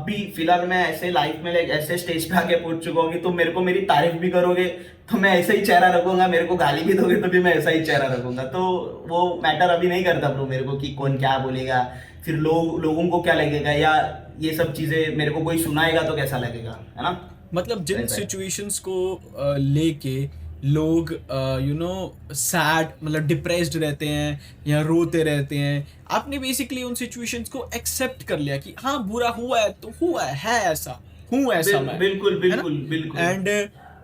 भी फिलहाल मैं ऐसे लाइफ में लाइक ऐसे स्टेज पे आके पहुंच चुका हूँ कि तुम मेरे को मेरी तारीफ भी करोगे तो मैं ऐसा ही चेहरा रखूंगा, मेरे को गाली भी दोगे तो भी मैं ऐसा ही चेहरा रखूंगा। तो वो मैटर अभी नहीं करता ब्रो मेरे को कि कौन क्या बोलेगा, फिर लोगों को क्या लगेगा, या ये सब चीजें मेरे को कोई सुनाएगा तो कैसा लगेगा, है ना। मतलब जिन सिचुएशंस को लेके लोग सैड मतलब डिप्रेस्ड रहते हैं या रोते रहते हैं, आपने बेसिकली उन सिचुएशंस को एक्सेप्ट कर लिया कि हाँ बुरा हुआ है तो हुआ है ऐसा मैं बिल्कुल एंड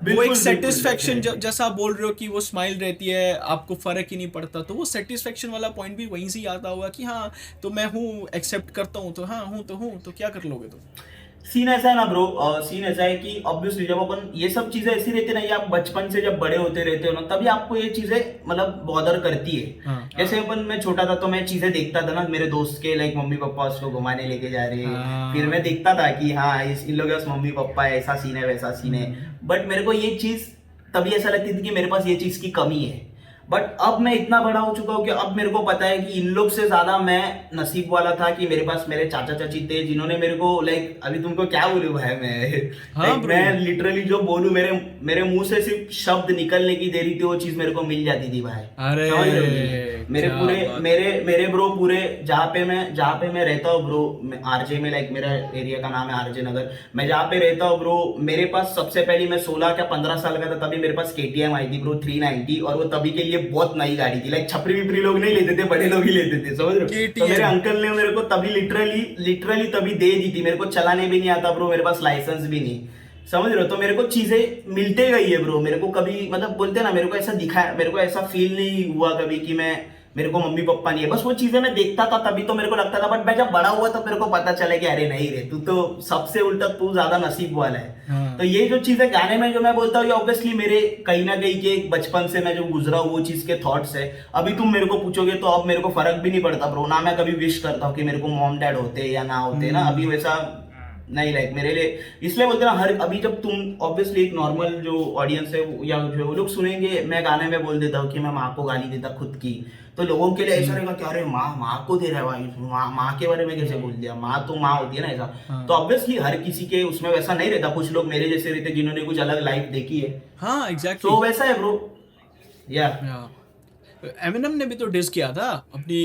वो एक सेटिस्फेक्शन जैसा आप बोल रहे हो कि वो स्माइल रहती है, आपको फर्क ही नहीं पड़ता, तो वो सेटिस्फेक्शन वाला पॉइंट भी वहीं से आता होगा कि हाँ तो मैं हूँ, एक्सेप्ट करता हूँ, तो हाँ हूँ तो क्या कर लोगे तुम। सीन ऐसा है ना ब्रो, सीन ऐसा है कि ऑब्वियसली जब अपन ये सब चीजें ऐसी रहती है ना, आप बचपन से जब बड़े होते रहते हो ना तभी आपको ये चीजें मतलब बॉदर करती है। जैसे मैं छोटा था तो मैं चीजें देखता था ना, मेरे दोस्त के लाइक मम्मी पापा उसको घुमाने लेके जा रहे हैं, फिर मैं देखता था कि हाँ इन लोगों के मम्मी पापा ऐसा सीन है वैसा सीन है, बट मेरे को ये चीज तभी ऐसा लगती थी कि मेरे पास ये चीज की कमी है। बट अब मैं इतना बड़ा हो चुका हूँ कि अब मेरे को पता है कि इन लोग से ज्यादा मैं नसीब वाला था कि मेरे पास मेरे चाचा चाची थे जिन्होंने मेरे को लाइक अभी तुमको क्या बोलूं भाई मैं हाँ लाइक bro। मैं लिटरली जो बोलूं मेरे मुंह से सिर्फ शब्द निकलने की देरी थी वो चीज मेरे को मिल जाती थी भाई। अरे समझ रहे हो जी? मेरे क्या पूरे बात। मेरे ब्रो पूरे जहाँ पे मैं रहता हूँ ब्रो आरजे में लाइक मेरा एरिया का नाम है आरजे नगर। मैं जहाँ पे रहता हूँ ब्रो मेरे पास सबसे पहले मैं 16 क्या 15 साल का था तभी मेरे पास KTM आई थी ब्रो 390 और वो तभी के लिए बहुत नई गाड़ी थी। लाइक छपरी विपरी लोग नहीं लेते थे बड़े लोग ही लेते थे समझ रहे हो। तो KTM। मेरे अंकल ने मेरे को तभी लिटरली तभी दे दी थी। मेरे को चलाने भी नहीं आता ब्रो मेरे पास लाइसेंस भी नहीं समझ रहे हो। तो मेरे को चीजें मिलते गई है ब्रो। मेरे को कभी मतलब बोलते ना मेरे को ऐसा दिखा मेरे को ऐसा फील नहीं हुआ कभी कि मैं मेरे को मम्मी पापा नहीं है। बस वो चीजें मैं देखता था तभी तो मेरे को लगता था बट मैं जब बड़ा हुआ तो मेरे को पता चला कि अरे नहीं रे तू तो सबसे उल्टा तू ज्यादा नसीब वाला है। हाँ। तो ये जो चीज है गाने में जो मैं बोलता हूँ ये ऑब्वियसली मेरे कहीं ना कहीं के बचपन से मैं जो गुजरा हूँ वो चीज के थॉट्स है। अभी तुम मेरे को पूछोगे तो अब मेरे को फर्क भी नहीं पड़ता ब्रो। ना मैं कभी विश करता हूँ कि मेरे को मॉम डैड होते या ना होते ना अभी वैसा नहीं। लाइक मेरे लिए इसलिए बोलते ना हर अभी जब तुम ऑब्वियसली एक नॉर्मल जो ऑडियंस है या जो वो लोग सुनेंगे मैं गाने में बोल देता हूँ कि मैं माँ को गाली देता खुद की तो लोगों के लिए ऐसा रहेगा कि अरे माँ को दे रहा है भाई माँ के बारे में कैसे बोल दिया। माँ तो माँ होती है ना ऐसा। हाँ। तो ऑब्वियसली हर किसी के उसमें वैसा नहीं रहता। कुछ लोग मेरे जैसे रहते जिन्होंने कुछ अलग लाइफ देखी है। हाँ एग्जैक्टली। तो वैसा है ब्रो या एमिनेम ने भी तो डिस किया था अपनी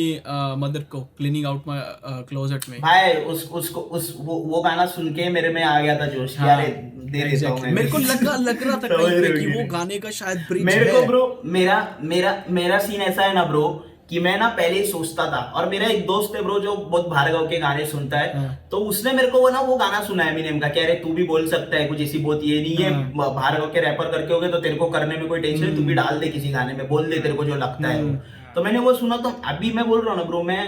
मदर को क्लीनिंग आउट माय क्लोजेट में। भाई वो गाना सुन के मेरे में आ गया था जोश हाँ, यार दे देता हूँ मैं। मेरे को लग रहा था समझ कहीं रहे पे हो कि कि वो नहीं? गाने का शायद ब्रिज मेरे है। को ब्रो मेरा सीन ऐसा है ना ब्रो कि मैं ना पहले ही सोचता था और मेरा एक दोस्त है ब्रो जो बहुत भार्गव के गाने सुनता है। हाँ। तो उसने मेरे को वो गाना सुना है एमिनेम का कह रहे तू भी बोल सकता है कुछ ऐसी बहुत ये नहीं है हाँ। भार्गव के रैपर करके होगे तो तेरे को करने में कोई टेंशन है तू भी डाल दे किसी गाने में बोल दे तेरे को जो लगता है वो। तो मैंने वो सुना तो अभी मैं बोल रहा हूँ ना ब्रो मैं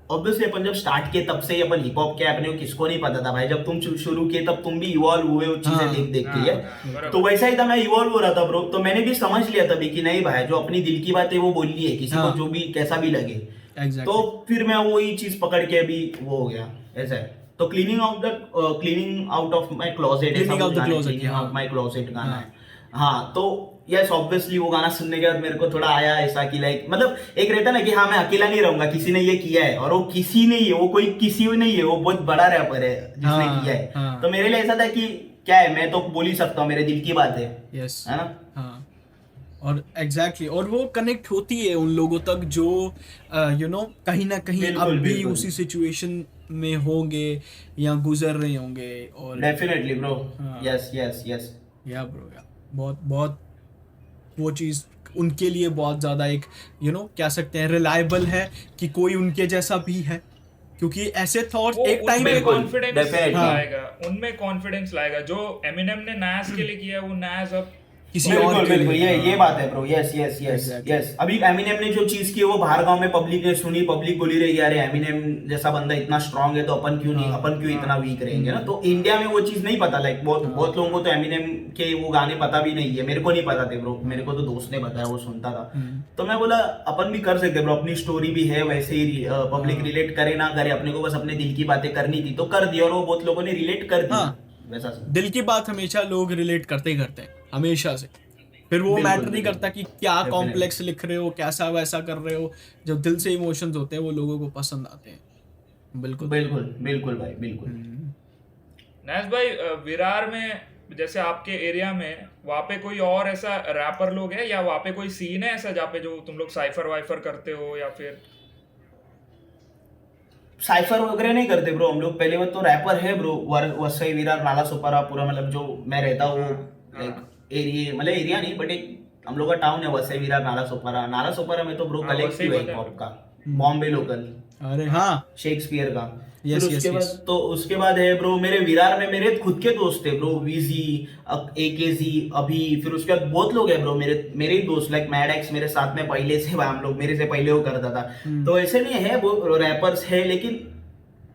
ऑब्वियसली अपन जब स्टार्ट किए तब से ही अपन हिप हॉप क्या अपने को किसको नहीं पता था भाई। जब तुम शुरू किए तब तुम भी इवॉल्व हुए वो चीजें हाँ। देख के है। बराबर। तो वैसा ही था मैं इवॉल्व हो रहा था ब्रो। तो मैंने भी समझ लिया तभी कि नहीं भाई जो अपनी दिल की बात है वो बोलनी है किसी हाँ। को जो भी कैसा भी लगे। Exactly। तो फिर मैं वही चीज पकड़ के अभी वो हो गया ऐसा है। तो cleaning out of my closet Cleaning out the closet, cleaning हाँ। आउट माय क्लोजेट गाना है। हाँ तो यस ऑब्वियसली वो गाना सुनने के बाद मेरे को थोड़ा आया ऐसा कि लाइक मतलब एक रहता ना कि हाँ मैं अकेला नहीं रहूंगा किसी ने ये किया है और वो किसी नहीं है वो कोई किसी नहीं है वो बहुत बड़ा रैपर है जिसने हाँ, किया है। हाँ। तो मेरे लिए ऐसा था कि क्या है मैं तो बोल ही सकता हूँ मेरे दिल की बात है यस है ना। हाँ और एग्जैक्टली और वो कनेक्ट होती है उन लोगों तक जो यू नो कहीं ना कहीं बिल्कुल, अब भी बिल्कुल। उसी सिचुएशन में होंगे या गुजर रहे होंगे और डेफिनेटली ब्रो हाँ। यस यस यस या ब्रो या बहुत वो चीज़ उनके लिए बहुत ज़्यादा एक यू नो कह सकते हैं रिलायबल है कि कोई उनके जैसा भी है क्योंकि ऐसे थॉट्स वो एक टाइम उनमें पे कॉन्फिडेंस definitely। लाएगा उनमें कॉन्फिडेंस लाएगा जो एमिनेम ने नाज के लिए किया है वो नाज अब किसी और बिल्कुल के बिल्कुल लिए ये बात है bro yes yes yes Exactly। Yes. अभी एमिनेम ने जो चीज की है वो बाहर गांव में पब्लिक ने सुनी पब्लिक बोली रही यार एमिनेम जैसा बंदा इतना स्ट्रांग है तो अपन क्यों नहीं अपन क्यों इतना वीक रहेंगे ना। तो इंडिया में वो चीज नहीं पता लाइक बहुत लोगों को तो एमिनेम के वो गाने पता भी नहीं है। मेरे को नहीं पता थे ब्रो मेरे को तो दोस्त ने बताया वो सुनता था। तो मैं बोला अपन भी कर सकते ब्रो अपनी स्टोरी भी है वैसे ही पब्लिक रिलेट करे ना करे अपने को बस अपने दिल की बातें करनी थी तो कर दी और वो बहुत लोगों ने रिलेट कर दी वैसा से। दिल की बात हमेशा लोग रिलेट करते ही करते हैं हमेशा से। फिर वो बिल्कुल, मैटर नहीं बिल्कुल। करता कि क्या Definitely। कॉम्प्लेक्स लिख रहे हो कैसा वैसा कर रहे हो जब दिल से इमोशंस होते हैं वो लोगों को पसंद आते हैं। बिल्कुल बिल्कुल बिल्कुल भाई बिल्कुल। नाज भाई विरार में जैसे आपके एरिया में वहाँ पे कोई और ऐसा रैपर लोग है या वहाँ पे कोई सीन है ऐसा जहाँ पे जो तुम लोग साइफर वाइफर करते हो या फिर साइफर वगैरह नहीं करते ब्रो हम लोग। पहले वो तो रैपर है ब्रो वसई विरार नाला सोपारा पूरा मतलब जो मैं रहता हूँ लाइक एरिया मतलब एरिया नहीं बट एक हम लोग का टाउन है वसई विरार नाला सोपारा में तो ब्रो हाँ, कलेक्टिव वसई है हिप हॉप का बॉम्बे लोकल अरे हाँ शेक्सपियर का। Yes, फिर yes, उसके yes। बाद तो उसके बाद है ब्रो मेरे विरार में मेरे खुद के दोस्त है ब्रो वीजी एकेजी अभी फिर उसके बाद बहुत लोग है ब्रो मेरे ही दोस्त लाइक मैडेक्स मेरे साथ में पहले से हम लोग मेरे से पहले वो करता था। तो ऐसे नहीं है वो रैपर्स है लेकिन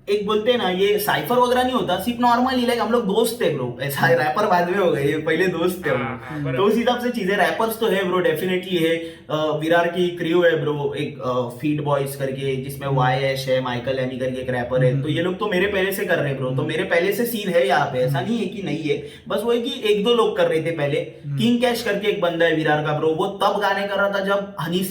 एक बोलते हैं ना ये साइफर वगैरह नहीं होता, सिर्फ नॉर्मली लाइक हम लोग दोस्त थे ब्रो, ऐसा रैपर बाद में हो गए, ये पहले दोस्त थे हम हाँ, लोग। हाँ, बराबर। तो उस हिसाब से चीजें, रैपर्स तो है ब्रो, डेफिनेटली है। विरार की क्रू है ब्रो, एक फीड बॉयज करके, जिसमें वाई एश है, माइकल एमी करके एक रैपर है, तो ये लोग तो मेरे पहले से कर रहे हैं ब्रो, तो मेरे पहले से सीन है यहाँ पे, ऐसा नहीं है कि नहीं है, बस वो है कि एक दो लोग कर रहे थे पहले। किंग कैश करके एक बंदा है विरार का ब्रो, वो तब गाने कर रहा था जब हनी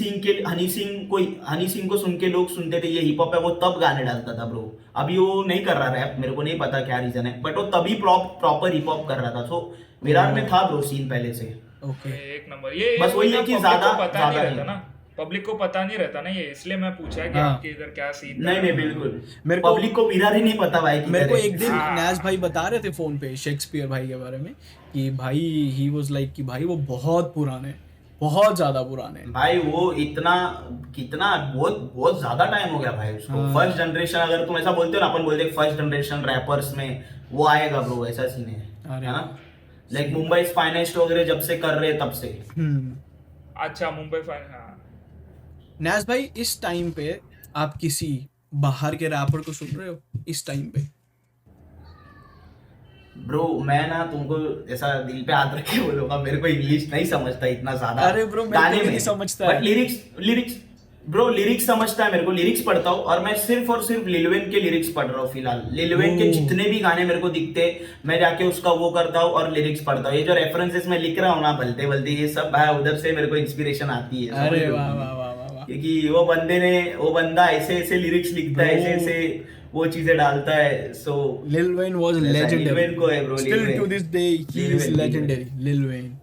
सिंह को सुन के लोग सुनते थे ये हिप हॉप है, वो तब गाने डालता था ब्रो। अभी वो नहीं कर रहा रैप, मेरे को नहीं पता क्या रीजन है, बट वो तभी प्रॉपर हिप हॉप कर रहा था। सो विरार में था ब्रो सीन पहले से। ओके एक नंबर। ये बस वही है कि ज्यादा पता नहीं ज्यादा रहता ना, पब्लिक को पता नहीं रहता ना, ये इसलिए मैं पूछा कि हाँ। आपके इधर क्या सीन नहीं नहीं बिल्कुल, मेरे को- पब्लिक को विरार ही नहीं पता भाई मेरे को किधर है। एक दिन हाँ। नैज भाई बता रहे थे फोन पे शेक्सपियर भाई के बारे में कि भाई ही वाज लाइक कि भाई वो बहुत पुराने, बहुत ज्यादा पुराने। भाई वो इतना कितना बहुत बहुत ज्यादा टाइम हो गया भाई उसको। हाँ। फर्स्ट जनरेशन, अगर तुम ऐसा बोलते हो ना, अपन बोलते हैं फर्स्ट जनरेशन रैपर्स में वो आएगा ब्रो, ऐसा सीन है अरे। ना। लाइक मुंबई फाइनेस्ट वगैरह जब से कर रहे तब से। अच्छा मुंबई फाइन, हाँ। नैज भाई इस टाइम पे आप किसी बाहर के रैपर को सुन रहे हो इस टाइम पे? ब्रो मैं ना तुमको ऐसा दिल पे हाथ रख के बोलूंगा, मेरे को इंग्लिश नहीं समझता इतना ज्यादा। अरे bro, मेरे को भी नहीं समझता है। बट लिरिक्स ब्रो, लिरिक्स समझता है, मेरे को लिरिक्स पढ़ता हूँ, और मैं सिर्फ और सिर्फ लिल वेन के लिरिक्स पढ़ रहा हूँ फिलहाल। लिल वेन के जितने भी गाने मेरे को दिखते, मैं जाके उसका वो करता हूँ और लिरिक्स पढ़ता हूँ। ये जो रेफरेंसेस मैं लिख रहा हूँ ना बलते बलते, ये सब भाई उधर से मेरे को इंस्पिरेशन आती है, समझ अरे रहे हो? वाह वाह वाह वाह वाह। क्योंकि वो बंदा ऐसे ऐसे लिरिक्स लिखता है, ऐसे ऐसे वो चीजें डालता है। सो Lil Wayne was ऐसा legendary. Lil Wayne को है bro, Lil Still Wayne. to this day he Lil is Wayne, Lil legendary. Lil Wayne.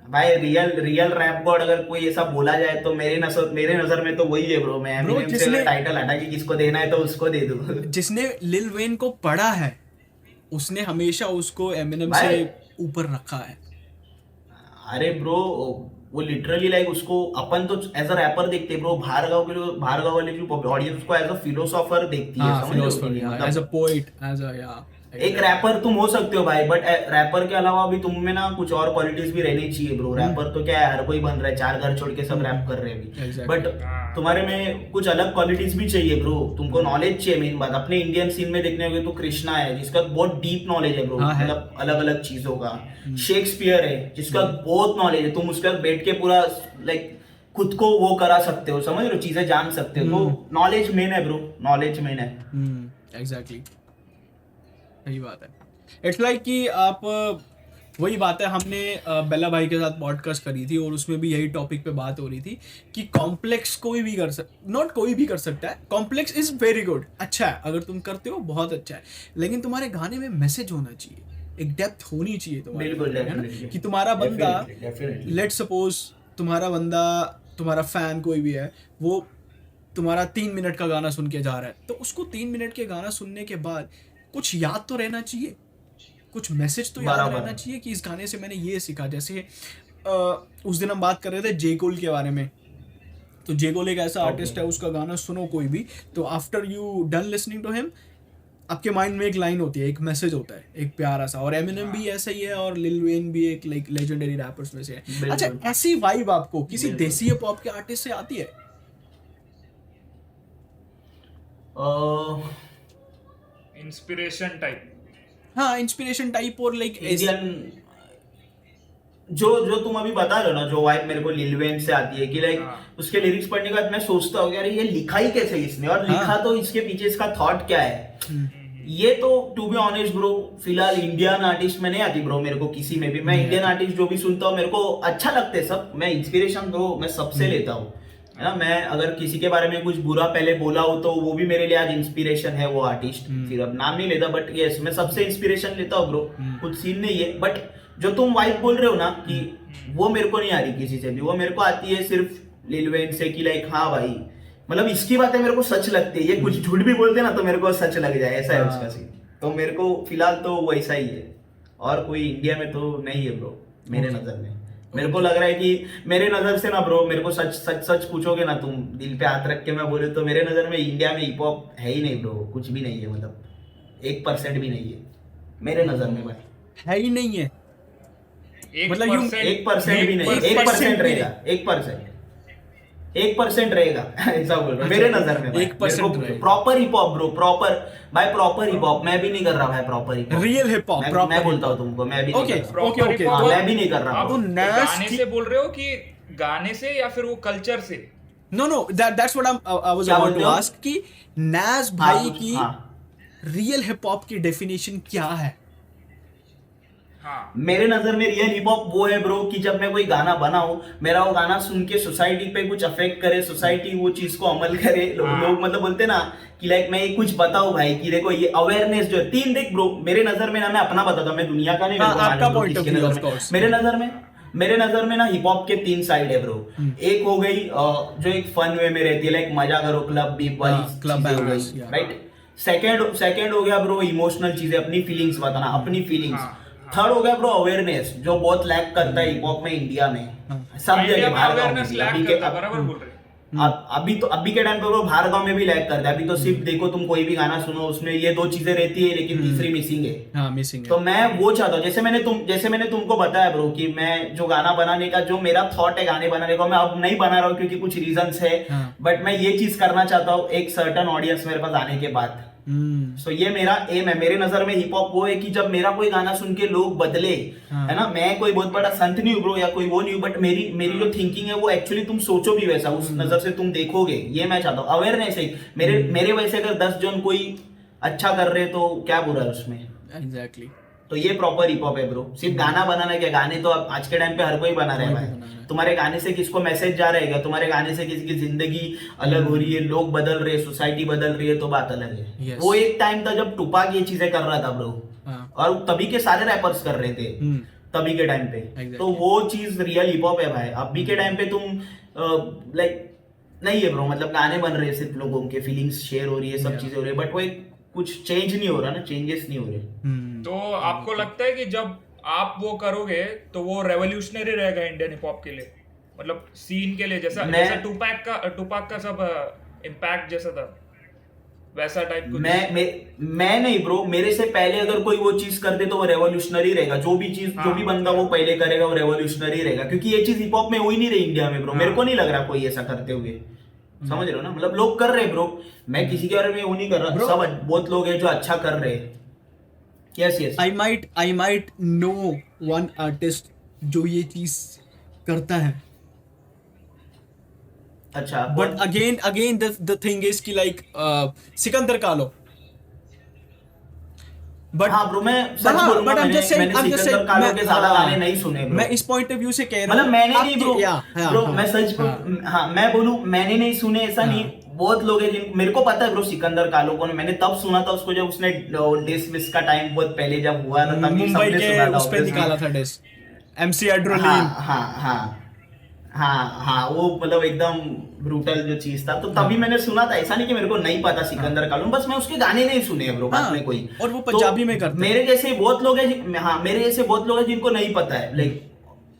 भाई रियल रैप गॉड अगर कोई ऐसा बोला जाए तो मेरे नजर में तो वही है ब्रो। मैं Bro, Eminem से जिसने- टाइटल हटा के किसको देना है तो उसको दे दूं। जिसने लिल वेन को पढ़ा है उसने हमेशा उसको एमिनेम से भाई- ऊपर रखा है। अरे ब्रो वो लिटरली लाइक उसको अपन तो एज अ रैपर देखते ब्रो, बाहर गाँव वाले जो ऑडियंस उसको एज अ फिलोसोफर देखती है, हाँ, समझ रहे हो? philosopher, yeah, मतलब as a poet, as a एक रैपर तुम हो सकते हो भाई, बट रैपर के अलावा भी तुम में ना कुछ और क्वालिटीज भी रहनी चाहिए ब्रो। रैपर तो क्या है, हर कोई बन रहा है, 4 घर छोड़ के सब रैप कर रहे हैं अभी, Exactly. बट तुम्हारे में कुछ अलग क्वालिटीज भी चाहिए ब्रो। तुमको नॉलेज चाहिए, मेन बात। अपने इंडियन सीन में देखने होगे तो कृष्णा है जिसका बहुत डीप नॉलेज है ब्रो, हाँ, है। मतलब अलग अलग चीजों का। शेक्सपियर है जिसका बहुत नॉलेज है, तुम उसके साथ बैठ के पूरा लाइक खुद को वो करा सकते हो, समझ रहे हो, चीजें जान सकते हो। तो नॉलेज मेन है ब्रो, नॉलेज मेन है। एग्जैक्टली सही बात है। इट्स लाइक कि आप वही बात है, हमने बेला भाई के साथ पॉडकास्ट करी थी और उसमें भी यही टॉपिक पे बात हो रही थी कि कॉम्प्लेक्स कोई भी कर नॉट कोई भी कर सकता है। कॉम्प्लेक्स इज वेरी गुड, अच्छा है, अगर तुम करते हो बहुत अच्छा है, लेकिन तुम्हारे गाने में मैसेज होना चाहिए, एक डेप्थ होनी चाहिए तुम्हारे, बिल्कुल, है ना? definitely. कि तुम्हारा बंदा, Definitely. लेट सपोज तुम्हारा बंदा, तुम्हारा फैन कोई भी है, वो तुम्हारा 3 मिनट का गाना सुन के जा रहा है, तो उसको 3 मिनट के गाना सुनने के बाद कुछ याद तो रहना चाहिए, कुछ मैसेज तो याद बराबर। रहना चाहिए कि इस गाने से मैंने ये सीखा। जैसे उस दिन हम बात कर रहे थे जे कोल के बारे में, तो जे कोल एक ऐसा आर्टिस्ट है, उसका गाना सुनो कोई भी, तो after you done listening to him आपके माइंड में एक लाइन होती है, एक मैसेज होता है, एक प्यारा सा। और एमिनेम भी ऐसा ही है, और लिल वेन भी एक लाइक लेजेंडरी रैपर्स में से है। बिल्कुल। अच्छा, ऐसी वाइब आपको किसी बिल्कुल। देसी पॉप के आर्टिस्ट से आती है? इंस्पिरेशन टाइप, हाँ, इंस्पिरेशन टाइप और लाइक इंडियन जो तुम अभी बता रहे हो ना, जो वाइब मेरे को लिल वेन से आती है कि लाइक हाँ। उसके लिरिक्स पढ़ने के बाद मैं सोचता हूँ यार ये लिखा ही कैसे इसने, और लिखा हाँ। तो इसके पीछे इसका थॉट क्या है। ये तो टू बी ऑनेस्ट ब्रो, फिलहाल इंडियन आर्टिस्ट में नहीं आती ब्रो मेरे को किसी में भी। मैं इंडियन आर्टिस्ट जो भी सुनता हूँ मेरे को अच्छा लगते हैं सब, मैं इंस्पिरेशन ब्रो मैं सबसे लेता हूँ, है ना। मैं अगर किसी के बारे में कुछ बुरा पहले बोला हो तो वो भी मेरे लिए आज इंस्पिरेशन है वो आर्टिस्ट। फिर अब नाम नहीं लेता, बट यस मैं सबसे इंस्पिरेशन लेता हूँ ब्रो। कुछ सीन नहीं है, बट जो तुम वाइब बोल रहे हो ना कि वो मेरे को नहीं आ रही किसी से भी, वो मेरे को आती है सिर्फ लिल वेन से कि लाइक हाँ भाई, मतलब इसकी बातें मेरे को सच लगती है। ये कुछ झूठ भी बोलते ना तो मेरे को सच लग जाए, ऐसा है उसका सीन। तो मेरे को फिलहाल तो वैसा ही है, और कोई इंडिया में तो नहीं है ब्रो मेरे नजर में। मेरे को लग रहा है कि मेरे नजर से ना ब्रो, मेरे को सच पूछोगे ना तुम, दिल पे हाथ रख के मैं बोले तो मेरे नजर में इंडिया में हिप हॉप है ही नहीं ब्रो, कुछ भी नहीं है, मतलब 1% भी नहीं है मेरे नजर में भाई। है ही नहीं है, मतलब 1% 1% भी नहीं, 1% रहेगा, 1%। 1% रहेगा ऐसा बोल रहा हूँ मेरे नजर में 1% रहेगा। Proper hip hop bro, proper भाई, प्रॉपर हिप हॉप मैं भी नहीं कर रहा भाई, proper hip hop, real hip hop, मैं बोलता हूँ तुमको, मैं भी नहीं ओके कर रहा। ओके ओके हाँ, मैं भी नहीं कर रहा आप हूँ। तो Nas गाने की- से बोल रहे हो कि गाने से या फिर वो कल्चर से? No no that's what I was क्या अबाउट बोलते टू हो? आस्क कि नाज हाँ, भाई की हाँ। रियल हिप हॉप की डेफिनेशन क्या है? हाँ, मेरे नजर में रियल हिप हॉप वो है ब्रो कि जब मैं कोई गाना बनाऊं, मेरा वो गाना सुन के सोसाइटी पे कुछ अफेक्ट करे, सोसाइटी वो चीज को अमल करे, लोग मतलब बोलते ना कि लाइक मैं ये कुछ बताऊं भाई कि देखो ये अवेयरनेस जो है, तीन देख ब्रो मेरे नजर में ना, मैं अपना बताता हूं, मैं दुनिया का नहीं, मेरे को हाँ, आपका मालूम point of किसके view, नजर of में। course. मेरे नजर में ना हिप हॉप के 3 साइड है ब्रो। एक हो गई जो एक फन वे में रहती है, लाइक मजा करो, क्लब बीप हाँ, वाली club चीजें हो bangers, गई, yeah. राइट। सेकंड हो गया ब्रो इमोशनल चीजें, अपनी फीलिंग्स बताना, अपनी फीलिंग्स। हाँ, थर्ड हो गया ब्रो अवेयरनेस, जो बहुत लैक करता है हिप हॉप में इंडिया में, सब इंडिया जगह में बाहर गाँव में अवेयरनेस भी। लैक अभी करता है, बराबर बोल रहे हैं। अभी के टाइम पे ब्रो बाहर गाँव में भी लैक करता है। अभी तो सिर्फ देखो तुम कोई भी गाना सुनो उसमें ये 2 चीजें रहती है, लेकिन तीसरी मिसिंग है। हाँ, मिसिंग तो मैं वो चाहता हूँ, जैसे मैंने तुमको बताया ब्रो कि मैं जो गाना बनाने का जो मेरा थॉट है गाने बनाने का, मैं अब नहीं बना रहा हूँ क्योंकि कुछ रीजंस है, हाँ। बट मैं ये चीज करना चाहता हूँ एक सर्टन ऑडियंस मेरे पास आने के बाद। सो ये मेरा एम है। मेरे नजर में हिप हॉप वो है कि जब मेरा कोई गाना सुन के लोग बदले, हाँ। है ना, मैं कोई बहुत बड़ा संत नहीं हूँ ब्रो या कोई वो नहीं हूँ, बट मेरी जो थिंकिंग है वो एक्चुअली तुम सोचो भी वैसा, उस नजर से तुम देखोगे, ये मैं चाहता हूँ। अवेयरनेस है मेरे वैसे अगर 10 जन कोई अच्छा कर रहे तो क्या बुरा है उसमें। एग्जैक्टली। तो ये प्रॉपर हिप हॉप है ब्रो। सिर्फ गाना बनाना क्या, गाने तो अब आज के टाइम पे हर कोई बना रहा है भाई। तुम्हारे गाने से किसको मैसेज जा रहा है क्या, तुम्हारे गाने से किसी की जिंदगी अलग हो रही है, लोग बदल रहे हैं, सोसाइटी बदल रही है, तो बात अलग है। Yes. वो एक टाइम था जब टुपाक ये चीजें कर रहा था ब्रो, हाँ। और तभी के सारे रैपर्स कर रहे थे तभी के टाइम पे। Exactly. तो वो चीज रियल हिप हॉप है भाई। अभी के टाइम पे तुम लाइक नहीं है ब्रो, मतलब गाने बन रहे हैं सिर्फ लोगों के, फीलिंग्स शेयर हो रही है, सब Yeah. चीजें हो रही है, बट वो एक कुछ चेंज नहीं हो रहा ना, चेंजेस नहीं हो रहे। तो आपको लगता है कि जब आप वो करोगे तो वो रेवोल्यूशनरी रहेगा इंडियन हिप हॉप के लिए, मतलब सीन के लिए, जैसा टुपाक का सब इम्पैक्ट जैसा था वैसा टाइप कुछ? मैं नहीं ब्रो, मेरे से पहले अगर कोई वो चीज कर दे तो वो रेवोल्यूशनरी रहेगा। जो भी बंदा वो पहले करेगा वो रेवोल्यूशनरी रहेगा, क्योंकि ये चीज हिप हॉप में हो ही नहीं रही इंडिया में ब्रो। मेरे को नहीं लग रहा कोई ऐसा करते हुए, समझ रहे हो ना, मतलब लोग कर रहे ब्रो, मैं किसी के बारे में वो नहीं कर रहा, सब बहुत लोग हैं जो अच्छा कर रहे हैं। Yes I might know one artist जो ये चीज करता है, अच्छा, but again the thing is कि like सिकंदर कालो, but हाँ ब्रो, मैं सच बोलूंगा, मैंने सिकंदर कालो के ज्यादा गाने नहीं सुने ब्रो। मैं इस पॉइंट ऑफ व्यू से कह रहा मतलब हूँ, मैंने नहीं ब्रो, ब्रो मैं सच हाँ। हाँ मैं बोलूं मैंने नहीं सुने ऐसा नहीं, बहुत लोग हैं जिन मेरे को पता है ब्रो सिकंदर कालो कौन। मैंने तब सुना था उसको जब उसने डिस विस का टाइम बहुत पहले जब हुआ था, तभी मुंबई सबने के सुना था उस पे obviously। निकाला था डिस MC एड्रोलिन। हाँ वो मतलब एकदम ब्रूटल जो चीज था, तो तभी मैंने सुना था। ऐसा नहीं कि मेरे को नहीं पता सिकंदर कालो, बस मैं उसके गाने नहीं सुने हैं ब्रो, बात में कोई। और वो पंजाबी में करते हैं। मेरे जैसे बहुत लोग हैं, हाँ मेरे जैसे बहुत लोग हैं जिनको नहीं पता है, लाइक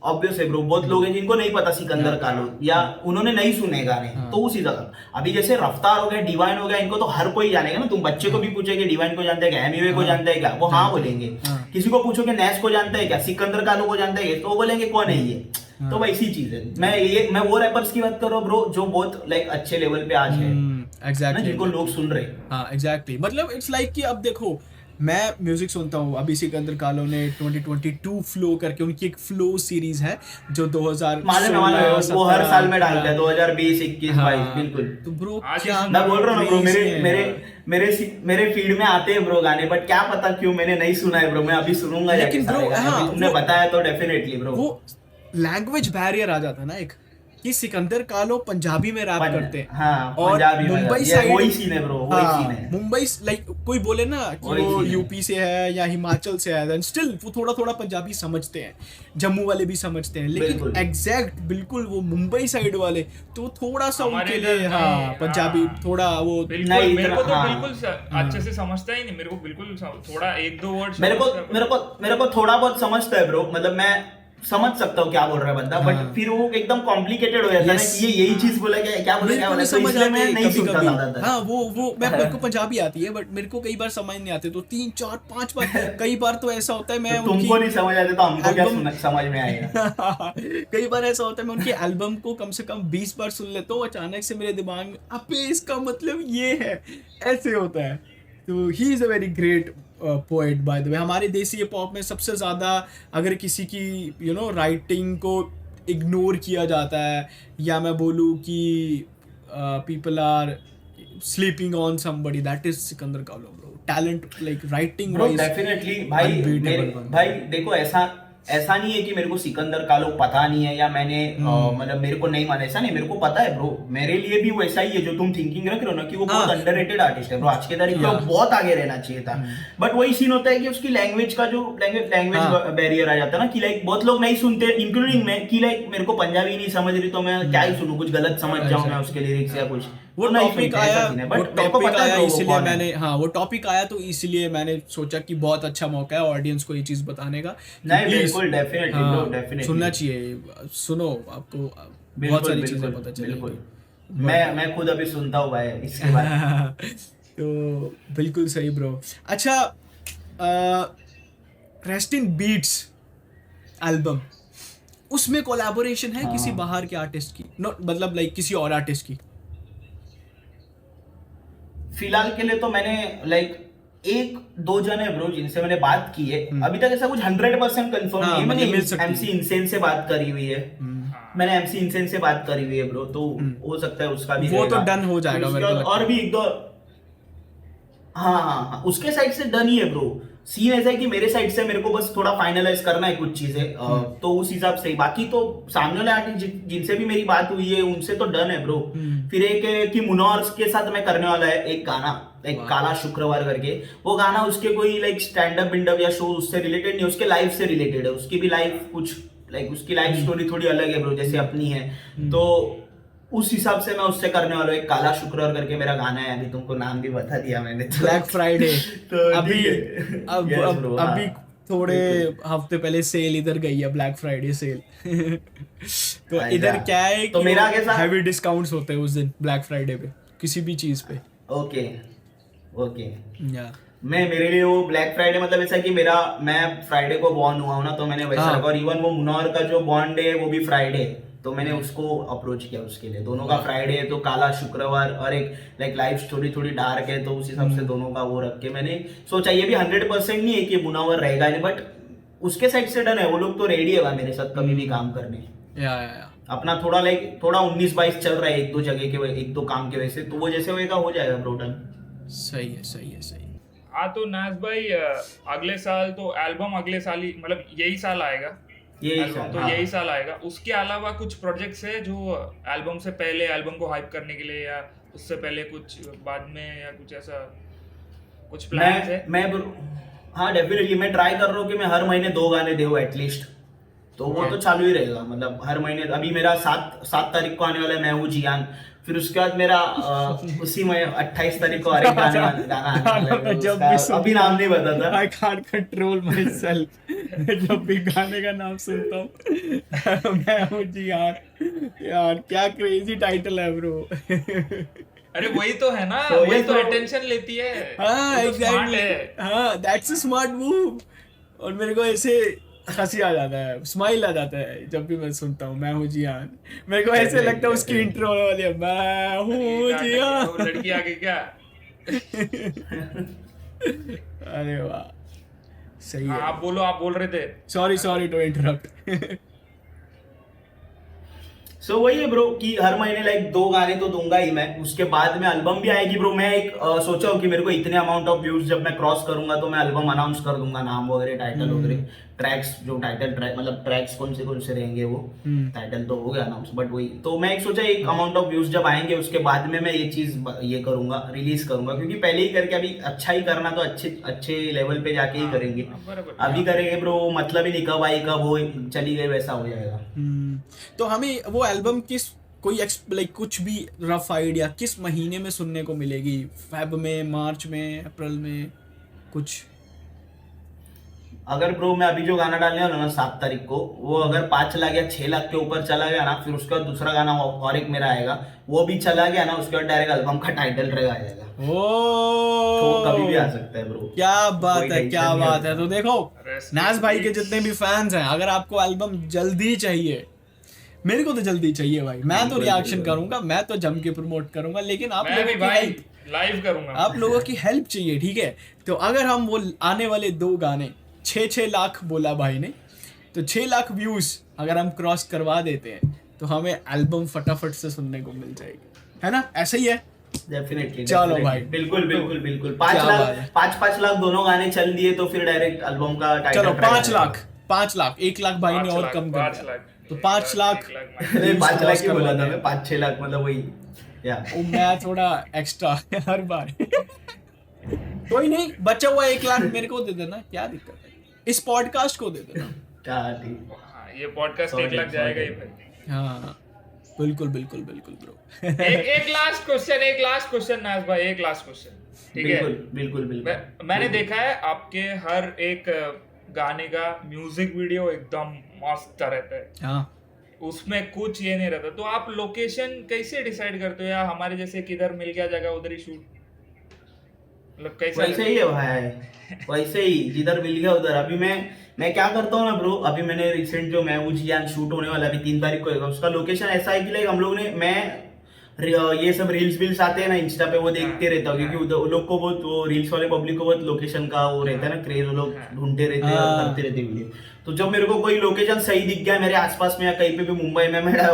ऑब्वियस है ब्रो, बहुत लोग हैं जिनको नहीं पता सिकंदर कालो, या उन्होंने नहीं सुने गाने, तो उसी जगह। अभी जैसे रफ्तार हो गया, डिवाइन हो गया, इनको तो हर कोई जानेगा ना। तुम बच्चे को भी पूछोगे डिवाइन को जानते हैं क्या, एमवे को जानते हैं क्या, वो हाँ बोलेंगे। किसी को पूछोगे नैस को जानते हैं क्या, सिकंदर कालो को जानते हैं, तो वो बोलेंगे कौन है ये। तो वैसी चीज है। मैं वो रैपर्स की बात कर रहा हूँ ब्रो जो बहुत लाइक अच्छे लेवल पे आज है, एग्जैक्टली, जिनको लोग सुन रहे। हाँ एग्जैक्टली, मतलब इट्स लाइक कि अब देखो मैं म्यूजिक सुनता हूँ, अभी सिकंदर कालो ने 2022 फ्लो करके उनकी एक फ्लो सीरीज है जो 2000 वो हर साल में डालते हैं, 2020 21 22 बिल्कुल। तो ब्रो आज क्या मैं बोल रहा हूँ ना ब्रो, crazy है। मेरे फीड में आते हैं ब्रो गाने, बट क्या पता क्यों मैंने नहीं सुना है ब्रो। मैं अभी सुनूंगा जाके लेकिन सारे ब्रो, गाने। हाँ, अभी तुमने बताया तो डेफिनेटली ब्रो। वो लैंग्वेज बैरियर आ जाता है ना एक, कि सिकंदर कालो पंजाबी में रैप करते हैं, हाँ, और पंजाबी में मुंबई ये साइड वही सीन है ब्रो, वही सीन है। मुंबई लाइक कोई बोले ना कि वही वो scene है। यूपी से है या हिमाचल से है, स्टिल वो थोड़ा थोड़ा पंजाबी समझते हैं, जम्मू वाले भी समझते हैं, लेकिन बिल्कुल। एग्जैक्ट बिल्कुल वो मुंबई साइड वाले तो थोड़ा सा हमारे उनके इधर लिए नहीं, हाँ पंजाबी हाँ। थोड़ा वो बिल्कुल, नहीं, मेरे को तो हाँ। बिल्कुल अच्छे से समझता ही नहीं, मेरे को बिल्कुल थोड़ा 1-2 वर्ड मेरे को थोड़ा बहुत समझता है ब्रो। मतलब मैं समझ सकता हूँ क्या बोल रहा है बंदा, बट हाँ। फिर वो एकदम कॉम्प्लिकेटेड हो जाता है ना Yes. कि ये यही चीज बोला क्या बोला मेरे क्या को बोला, नहीं तो समझ इसलिए आते मैं नहीं कभी सुनता कभी। ज्यादातर। हाँ वो मेरे को पंजाबी आती है बट मेरे को कई बार समझ नहीं आते, तो 3 4 5 बार कई बार तो ऐसा होता है मैं तो तुमको नहीं समझ आते तो हमको क्या एल्बम समझ में आएगा। कई बार ऐसा होता है मैं उनकी एल्बम को कम से कम 20 बार सुन लेता हूँ, अचानक से मेरे दिमाग में अबे इसका मतलब ये है, ऐसे होता है। तो he is a very great poet by the way. हमारे देसी पॉप में सबसे ज़्यादा अगर किसी की राइटिंग को इग्नोर किया जाता है, या मैं बोलूँ कि people are sleeping on somebody, that is Sikandar Kahlon bro. Talent like writing bro definitely भाई, भाई देखो ऐसा नहीं है कि मेरे को सिकंदर कालो पता नहीं है या मैंने मतलब मेरे को नहीं माना, ऐसा नहीं, मेरे को पता है ब्रो। मेरे लिए भी वैसा ही है जो तुम थिंकिंग रख रहे हो ना कि वो बहुत अंडररेटेड आर्टिस्ट है ब्रो। आज के तारीख में वो बहुत आगे रहना चाहिए था, बट वही सीन होता है कि उसकी लैंग्वेज का जो लैंग्वेज बैरियर आ जाता है ना, कि लाइक बहुत लोग नहीं सुनते इंक्लूडिंग मैं, कि लाइक मेरे को पंजाबी नहीं समझ रही तो मैं क्या ही सुनूं, कुछ गलत समझ जाऊं मैं उसके लिरिक्स या कुछ। वो तो नहीं टॉपिक सुनते, आया, ऐसा सीन है, वो but मेरे को टॉपिक पता है आया ब्रो वो इसलिए कौन है। मैंने, हाँ वो टॉपिक आया तो इसलिए मैंने सोचा कि बहुत अच्छा मौका है ऑडियंस को ये चीज बताने का। नहीं Please, बिल्कुल डेफिनेटली हाँ, ब्रो डेफिनेटली सुनना चाहिए, सुनो आपको बहुत बिल्कुल सारी चीजें बिल्कुल पता बिल्कुल। चलेगी। मैं खुद अभी सुनता हूँ भाई इसके बाद। तो बिल्कुल सही ब्रो। अच्छा, रेस्ट इन बीट्स एल्बम, उसमें कोलैबोरेशन है किसी हाँ। बाहर के आर्टिस्ट की, नॉट मतलब लाइक किसी और आर्टिस्ट की? फिलहाल के लिए तो मैंने लाइक 1-2 जन है ब्रो जिनसे मैंने बात की है, अभी तक ऐसा कुछ 100% कंफर्म हाँ, नहीं है। मतलब मैंने मिल सकती एमसी है। इंसेन से बात करी हुई है, मैंने एमसी इंसेन से बात करी हुई है ब्रो, तो हो सकता है उसका भी वो तो रहेगा। done हो जाएगा फिर मेरे उसके को बाद लगता और भी 1-2, हाँ उसके साइड से डन ही है ब्रो। सीन ऐसा है कि मेरे साइड से मेरे को बस थोड़ा फाइनलाइज करना है कुछ चीजें, तो उस हिसाब से ही, बाकी तो सामने वाले आर्टिस्ट जिनसे भी मेरी बात हुई है उनसे तो डन है ब्रो। फिर एक है कि मुनौर के साथ मैं करने वाला है एक गाना, एक काला शुक्रवार करके, वो गाना उसके कोई लाइक स्टैंड अप बिंडअप या शो उससे रिलेटेड नहीं, उसके लाइफ से रिलेटेड है। उसकी भी लाइफ कुछ लाइक उसकी लाइफ स्टोरी थोड़ी अलग है ब्रो, जैसे अपनी है, तो उस हिसाब से मैं उससे करने वाला हूँ। एक काला शुक्रवार करके मेरा गाना है, अभी तुमको नाम भी बता दिया मैंने तो। ब्लैक फ्राइडे तो अभी ठीक है। अब Yes अब bro, अभी हाँ। थोड़े हफ्ते पहले सेल इधर गई है, ब्लैक फ्राइडे सेल। तो अच्छा। इधर क्या है तो कि मेरा कैसा- हैवी डिस्काउंट्स होते हैं उस दिन ब्लैक फ्राइडे पे किसी भी चीज पे। Okay okay. या मेरे लिए वो ब्लैक फ्राइडे मतलब ऐसा कि मैं फ्राइडे को बॉर्न हुआ हूँ ना, तो मैंने वैसा हाँ। रखा। और इवन वो मुनौर का जो बॉन्ड है वो भी फ्राइडे, तो मैंने उसको अप्रोच किया उसके लिए। दोनों का फ्राइडे है तो काला शुक्रवार, और एक लाइक लाइफ स्टोरी थोड़ी डार्क है, तो उस हिसाब से दोनों का वो रख के मैंने सोचा। ये भी 100% नहीं है कि मुनौर रहेगा नहीं, बट उसके साइड से डन है, वो लोग तो रेडी है भाई मेरे साथ कभी भी काम करने। या अपना थोड़ा लाइक थोड़ा 19-22 चल रहा है 1-2 जगह के 1-2 काम के वजह से, तो वो जैसे होएगा हो जाएगा ब्रो डन। सही है सही है सही है। हाँ तो नाज भाई अगले साल तो एल्बम अगले साल ही मतलब यही साल आएगा, यही एल्बम साल, तो हाँ। यही साल आएगा। उसके अलावा कुछ प्रोजेक्ट्स है जो एल्बम से पहले एल्बम को हाइप करने के लिए, या उससे पहले कुछ बाद में, या कुछ ऐसा कुछ प्लान्स है? हाँ डेफिनेटली मैं ट्राई कर रहा हूँ कि मैं हर महीने 2 गाने दूँ एटलीस्ट, तो वो तो चालू ही रहेगा। मतलब हर महीने, अभी मेरा 7 तारीख को आने वाला है मैं हूँ जियान, फिर उसके बाद मेरा उसी में 28 तारीख को और एक गाना आने वाला है, जब उसका भी सुनता अभी नाम नहीं बता था। I can't control myself। जब भी गाने का नाम सुनता हूँ मैं हूँ जी यार क्या क्रेजी टाइटल है ब्रो। अरे वही तो है ना, तो वही ये तो तो- अटेंशन लेती है। हाँ वो तो smart एग्जैक्टली, है। हाँ दैट्स अ स्मार्ट मूव। और मेरे को ऐसे हंसी आ जाता है, स्माइल आ जाता है जब भी मैं सुनता हूँ मैं हूँ जियान। मेरे को ऐसे लगता है उसकी इंट्रो होने वाली है, मैं हूँ क्या जियान। वो लड़की आ गई क्या? अरे वाह सही हाँ, है। आप बोलो, आप बोल रहे थे। Sorry to interrupt. सो वही है ब्रो कि हर महीने लाइक 2 गाने तो दूंगा ही मैं। उसके बाद में एल्बम भी आएगी ब्रो। मैं एक सोचा हूँ कि मेरे को इतने अमाउंट ऑफ व्यूज जब मैं क्रॉस करूंगा तो मैं एल्बम अनाउंस कर दूंगा, नाम वगैरह, टाइटल वगैरह, ट्रैक्स, जो टाइटल ट्रैक मतलब ट्रैक्स कौन से रहेंगे वो, टाइटल तो हो गया अनाउंस, बट वही तो मैं एक सोचा एक अमाउंट ऑफ व्यूज जब आएंगे उसके बाद में मैं ये चीज ये करूंगा, रिलीज करूंगा। क्योंकि पहले ही करके अभी अच्छा ही करना तो अच्छे लेवल पे जाके ही करेंगे। बराबर। अभी करेंगे ब्रो मतलब ही नहीं, कब आई कब हो चली गई वैसा हो जाएगा। तो हमें वो एल्बम किस कोई लाइक कुछ भी रफ आइडिया किस महीने में सुनने को मिलेगी? फेब में, मार्च में, अप्रैल में कुछ? अगर ब्रो मैं अभी जो गाना डालने वाला हूं ना 7 तारीख को, वो अगर 5 लाख या 6 लाख के ऊपर चला गया ना, फिर उसका दूसरा गाना और एक मेरा आएगा, वो भी चला गया ना, उसके बाद डायरेक्ट एल्बम का टाइटल रहेगा आएगा। तो कभी भी आ सकता है ब्रो। क्या बात कोई है, tension क्या नहीं बात है। है। तो देखो Rest नाज in भाई के peace. जितने भी फैंस हैं, अगर आपको एल्बम जल्दी चाहिए, मेरे को तो जल्दी चाहिए भाई, मैं तो बिल्कुल, रिएक्शन बिल्कुल। करूंगा, मैं तो जम के प्रमोट करूंगा, लेकिन आप मैं लोगों भी की भाई हेल्प, लाइव करूंगा। आप लोगों की हेल्प चाहिए, ठीक है। तो अगर हम वो आने वाले 2 गाने 6-6 लाख बोला भाई ने, तो 6 लाख व्यूज अगर हम क्रॉस करवा देते हैं तो हमें एल्बम फटाफट से सुनने को मिल जाएगी, है ना? ऐसा ही है। डेफिनेटली चलो भाई। बिल्कुल बिल्कुल बिल्कुल। क्या बात है। 5 लाख दोनों गाने चल दिए तो फिर डायरेक्ट एल्बम का टाइटल चलो 5 लाख 1 लाख भाई ने 5 और लाख, कम कर 5 दिया, लाख, तो 1 5 लाख 1 लाख नहीं, 5 cross लाख ही बोला करवा था दें। मैं, 5-6 लाख मतलब वही या वो मैं थोड़ा एक्स्ट्रा हर बार कोई नहीं, बचा हुआ 1 लाख मेरे को दे देना, क्या दिक्कत है, इस पॉडकास्ट को दे देना। क्या ठीक। हाँ, ये पॉडकास्ट 1 Sorry, लाख जाएगा ही sorry. भाई। हाँ बिल्कुल बिल्कुल बिल्कुल ब्रो। एक लास्ट क्वेश्चन नाज भाई, एक लास्ट क्वेश्चन, ठीक है? बिल्कुल बिल्कुल बिल्कुल। मैंने देखा है आपके हर एक गाने का म्यूजिक वीडियो एकदम मस्त रहता है, हाँ उसमें कुछ ये नहीं रहता, तो आप लोकेशन कैसे डिसाइड करते हो? या हमारे जैसे किधर मिल गया जगह उधर ही शूट, मतलब कैसे? वैसे ही है भाई, वैसे ही जिधर मिल गया उधर। अभी मैं क्या करता हूँ ना ब्रो, अभी मैंने रिसेंट जो मैं जियान शूट होने वाला, अभी 3 तारीख को है, उसका लोकेशन ऐसा है कि लाइक हम लोग ने, ये सब रील्स वील्स आते हैं ना इंस्टा पे, वो देखते रहता हूँ, क्योंकि उधर लोग को बहुत, वो रील्स वाले पब्लिक को बहुत लोकेशन का वो रहता है ना क्रेज, वो लोग ढूंढते रहते हैं और करते रहते हैं वीडियो। तो जब मेरे को कोई लोकेशन सही दिख गया मेरे आसपास में या कहीं पे भी मुंबई में, मेरा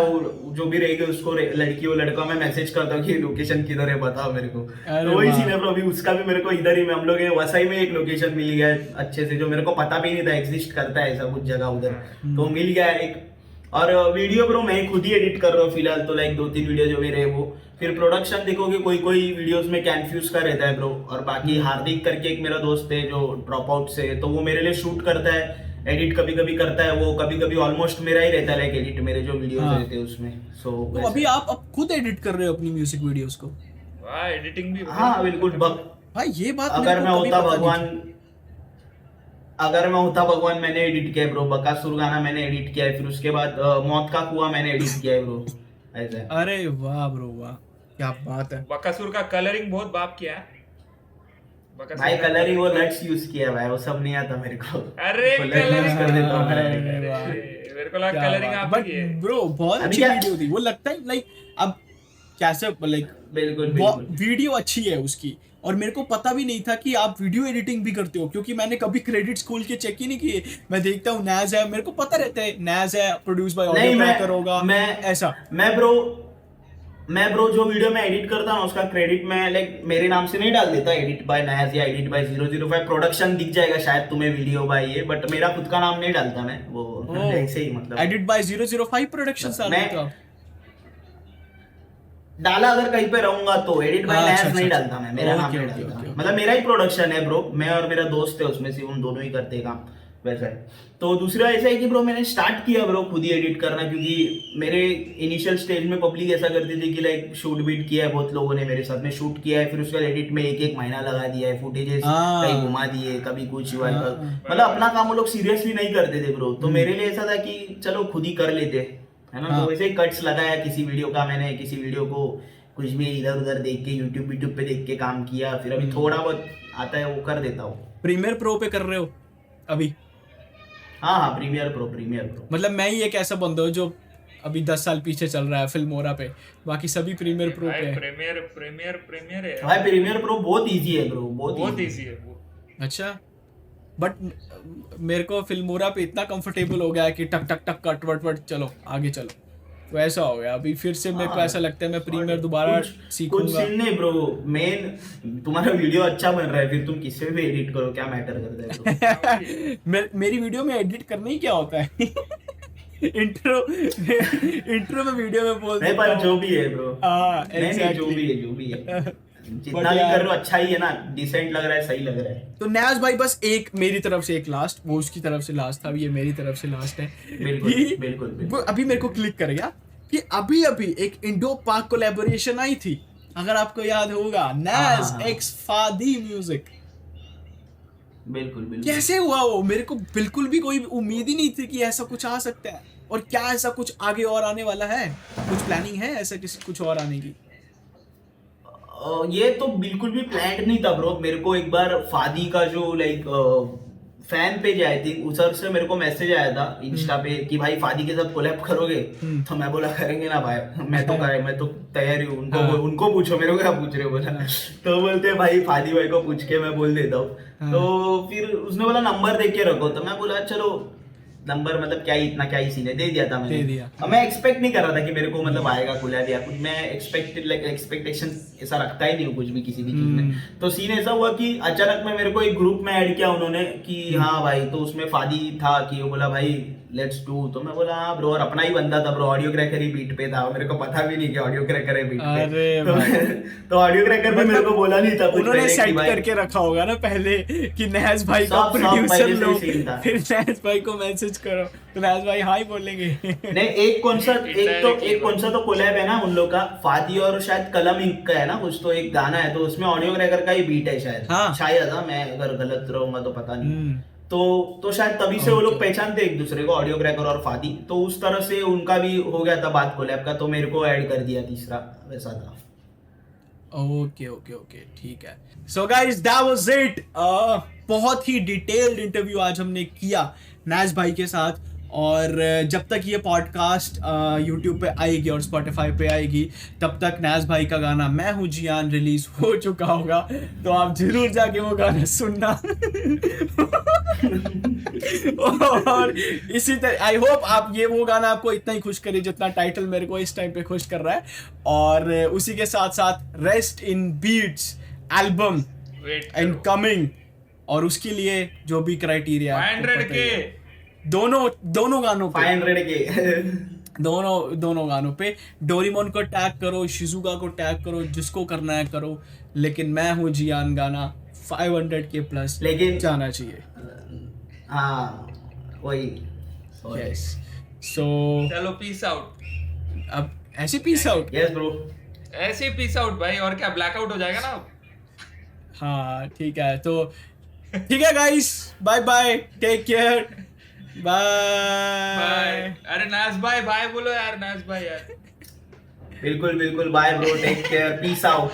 जो भी रहेगी उसको लड़की हो लड़का, मैं मैसेज करता हूँ कि लोकेशन किधर है बताओ मेरे को। तो वही सीन है ब्रो, अभी उसका भी मेरे को इधर ही में, हम लोग वसई में एक लोकेशन मिल गया है अच्छे से, जो मेरे को पता भी नहीं था एग्जिस्ट करता है ऐसा कुछ जगह उधर, तो मिल गया है एक। और वीडियो ब्रो मैं खुद ही एडिट कर रहा हूँ फिलहाल, तो लाइक 2-3 वीडियो जो मेरे वो, फिर प्रोडक्शन देखोगे कोई कोई वीडियोस में कैनफ्यूज का रहता है ब्रो। और बाकी हार्दिक करके एक मेरा दोस्त है जो ड्रॉप आउट से, तो वो मेरे लिए शूट करता है, एडिट कभी कभी करता है, वो कभी कभी ऑलमोस्ट मेरा ही रहता है लाइक एडिट, मेरे जो वीडियोस हाँ। रहते हैं उसमें। सो तो अभी आप अब खुद एडिट कर रहे हो अपनी म्यूजिक वीडियोस को? वाह, एडिटिंग भी हाँ बिल्कुल। भाई ये बात अगर मेरे मैं को कभी होता पता नहीं भगवान, थी। अगर मैं होता भगवान मैंने एडिट किया है ब्रो, बकासुर गाना मैंने एडिट किया है, फिर उसके बाद मौत का कुआं मैंने एडिट किया है ब्रो, ऐसा है। अरे वाह ब्रो वाह, क्या बात है। बकासुर का कलरिंग बहुत बाप किया है। बकासुर भाई का कलर ही वो नट्स यूज किया भाई, वो सब नहीं आता मेरे को। अरे Colour use कलरिंग कर देता हूँ मैं। अरे वाह। मेरे को लगा कलरिंग आप बट की है। ब्रो बहुत अभी अच्छी क्या- वीडियो थी, वो लगता है लाइक अब कैसे लाइक बिल्कुल बिल्कुल। वीडियो अच्छी है उसकी, और मेरे को पता भी नहीं था कि आप वीडियो एडिटिंग भी करते हो, क्योंकि मैंने कभी क्रेडिट्स खोल के चेक ही नहीं किए। मैं देखता हूँ नैज है, मेरे को पता रहता है नैज है, प्रोड्यूस बाय नहीं ऑडियो क्रैकर होगा, मैं ऐसा। मैं ब्रो जो वीडियो में एडिट करता हूँ उसका क्रेडिट मैं लाइक मेरे नाम से नहीं डाल देता, एडिट बाय नयाज या एडिट बाय 005 प्रोडक्शन दिख जाएगा शायद तुम्हें वीडियो बाय ये, बट मेरा खुद का नाम नहीं डालता मैं वो, ऐसे ही मतलब एडिट बाय 005 प्रोडक्शंस आ मैं- रहे हो डाला अगर कहीं पे रहूंगा तो एडिट बाय अच्छा, नयाज अच्छा, नहीं अच्छा। डालता मैं, मेरा नाम ओके, नहीं ओके, डालता। Okay, okay. मतलब मेरा ही प्रोडक्शन है ब्रो, मैं और मेरा दोस्त है उसमें से, हम दोनों ही करते हैं काम, वैसा है। तो दूसरा ऐसा है कि ब्रो मैंने स्टार्ट किया ब्रो खुद ही एडिट करना, क्योंकि मेरे इनिशियल स्टेज में पब्लिक ऐसा करती थी कि लाइक शूट बीट किया है बहुत लोगों ने मेरे साथ में, शूट किया है फिर उसका एडिट में 1-1 महीना लगा दिया है, फुटेजेस हाँ। कहीं घुमा दिए, कभी कुछ हुआ, हाँ। मतलब अपना काम वो लोग सीरियसली नहीं करते थे ब्रो। तो मेरे लिए ऐसा था कि चलो खुद ही कर लेते, है ना। हाँ। तो वैसे ही कट्स लगाया किसी वीडियो का, मैंने किसी वीडियो को कुछ भी इधर उधर देख के यूट्यूब पे देख के काम किया, फिर अभी थोड़ा बहुत आता है वो कर देता हूँ। प्रीमियर प्रो पे कर रहे हो अभी? हाँ प्रीमियर प्रो मतलब मैं ही एक ऐसा बंदा हूँ जो अभी 10 साल पीछे चल रहा है फिल्मोरा पे, बाकी सभी प्रीमियर प्रो पे है। प्रीमियर है भाई प्रीमियर प्रो बहुत इजी है ब्रो, बहुत easy। इजी है वो। अच्छा, बट मेरे को फिल्मोरा पे इतना कंफर्टेबल हो गया है कि टक टक टक कट वट वट चलो आगे चलो, तो ऐसा हो गया। अभी फिर से मेरे को हाँ। ऐसा लगता है मैं प्रीमियर दोबारा कुछ सीखूंगा। सीन नहीं ब्रो, मेन तुम्हारा वीडियो अच्छा बन रहा है, फिर तुम किससे भी एडिट करो क्या मैटर करता है ब्रो। मेरी वीडियो में एडिट करना ही क्या होता है इंट्रो में वीडियो में बोल नहीं देता पर हूँ। जो भी है ब्रो, हाँ, नहीं जो exactly। भी है जितना But भी यार- कर रहे हो अच्छा ही है ना, डिसेंट लग रहा है, सही लग रहा है। तो न्याज भाई बस एक मेरी तरफ से एक लास्ट, वो उसकी तरफ से लास्ट था, ये मेरी तरफ से लास्ट है। बिल्कुल, कि बिल्कुल। वो अभी मेरे को क्लिक कर गया कि अभी एक इंडो पाक कोलैबोरेशन आई थी, अगर आपको याद होगा, नैज हाँ। एक्स फादी म्यूजिक। बिल्कुल बिल्कुल। कैसे हुआ वो? मेरे को बिल्कुल भी कोई उम्मीद ही नहीं थी कि ऐसा कुछ आ सकता है। और क्या ऐसा कुछ आगे और आने वाला है? कुछ प्लानिंग है ऐसा किसी कुछ और आने की? ये तो बिल्कुल भी प्लान नहीं था ब्रो। मेरे को एक बार फादी का जो लाइक फैन पेज आई थी उधर से मेरे को मैसेज आया था इंस्टा पे कि भाई फादी के साथ कोलैब करोगे। तो मैं बोला करेंगे ना भाई, मैं तो तैयार हूँ। उनको पूछो, मेरे को क्या पूछ रहे हो बोला। तो बोलते भाई फादी भाई को पूछ के मैं बोल देता हूँ। तो फिर उसने बोला नंबर दे के रखो। तो मैं बोला चलो नंबर मतलब क्या ही इतना क्या ही सीन है, दे दिया था मैंने। दे दिया। अब मैं एक्सपेक्ट नहीं कर रहा था कि मेरे को मतलब आएगा कोलैब या कुछ। मैं एक्सपेक्टेशन ऐसा रखता ही नहीं हूँ कुछ भी किसी भी चीज में। तो सीन ऐसा हुआ कि अचानक में मेरे को एक ग्रुप में ऐड किया उन्होंने कि हाँ भाई, तो उसमें फादी था कि वो बोला भाई लेट्स डू। तो मैं बोला हाँ ब्रो, और अपना ही बंदा था ब्रो, ऑडियो क्रैकर ही बीट पे था। मेरे को पता भी नहीं कि ऑडियो क्रैकर है बीट पे। तो ऑडियो क्रैकर भी मेरे को बोला नहीं था कुछ उन्होंने पहले कि सेट भाई करके रखा होगा ना पहले कि नहज भाई का सब प्रोड्यूसर पहले से लो, ही scene था। फिर नहज भाई को मैसेज करो तो नहज भाई हाँ ही बोलेंगे। नहीं, एक कौन सा तो कोलैब है ना उन लोग का, फादी और शायद कलम इंक का है ना कुछ, तो एक गाना है तो उसमें ऑडियो क्रैकर का ही बीट है शायद। हाँ। शायद मैं अगर गलत रहूंगा तो पता नहीं। तो शायद तभी से वो लोग पहचानते एक दूसरे को, ऑडियो क्रैकर और फादी। तो उस तरह से उनका भी हो गया था बात कोलैब का, तो मेरे को ऐड कर दिया तीसरा, वैसा था। ओके ओके ओके, ठीक है। So guys that was it. बहुत ही डिटेल्ड इंटरव्यू आज हमने किया नैज भाई के साथ। और जब तक ये पॉडकास्ट यूट्यूब पे आएगी और स्पॉटिफाई पे आएगी तब तक नैज भाई का गाना मैं हूँ जियान रिलीज हो चुका होगा। तो आप जरूर जाके वो गाना सुनना। और इसी तरह आई होप आप वो गाना आपको इतना ही खुश करे जितना टाइटल मेरे को इस टाइम पे खुश कर रहा है। और उसी के साथ साथ rest in beats album and coming, और उसके लिए जो भी क्राइटेरिया 500K दोनों गानों पे 500 के दोनों गानों पे डोरेमोन को टैग करो, शिजुका को टैग करो, जिसको करना है करो, लेकिन मैं हूँ जियान गाना 500K प्लस लेकिन जाना चाहिए। हाँ वही। यस सो चलो पीस आउट। अब ऐसे पीस आउट। यस ब्रो, ऐसे ही पीस आउट भाई, और क्या ब्लैकआउट हो जाएगा ना। हाँ ठीक है, तो ठीक है guys, bye bye, take care, bye. Bye. अरे नाज भाई बाय बोलो यार, नाज भाई यार। बिल्कुल बिल्कुल, bye bro, take care, peace out.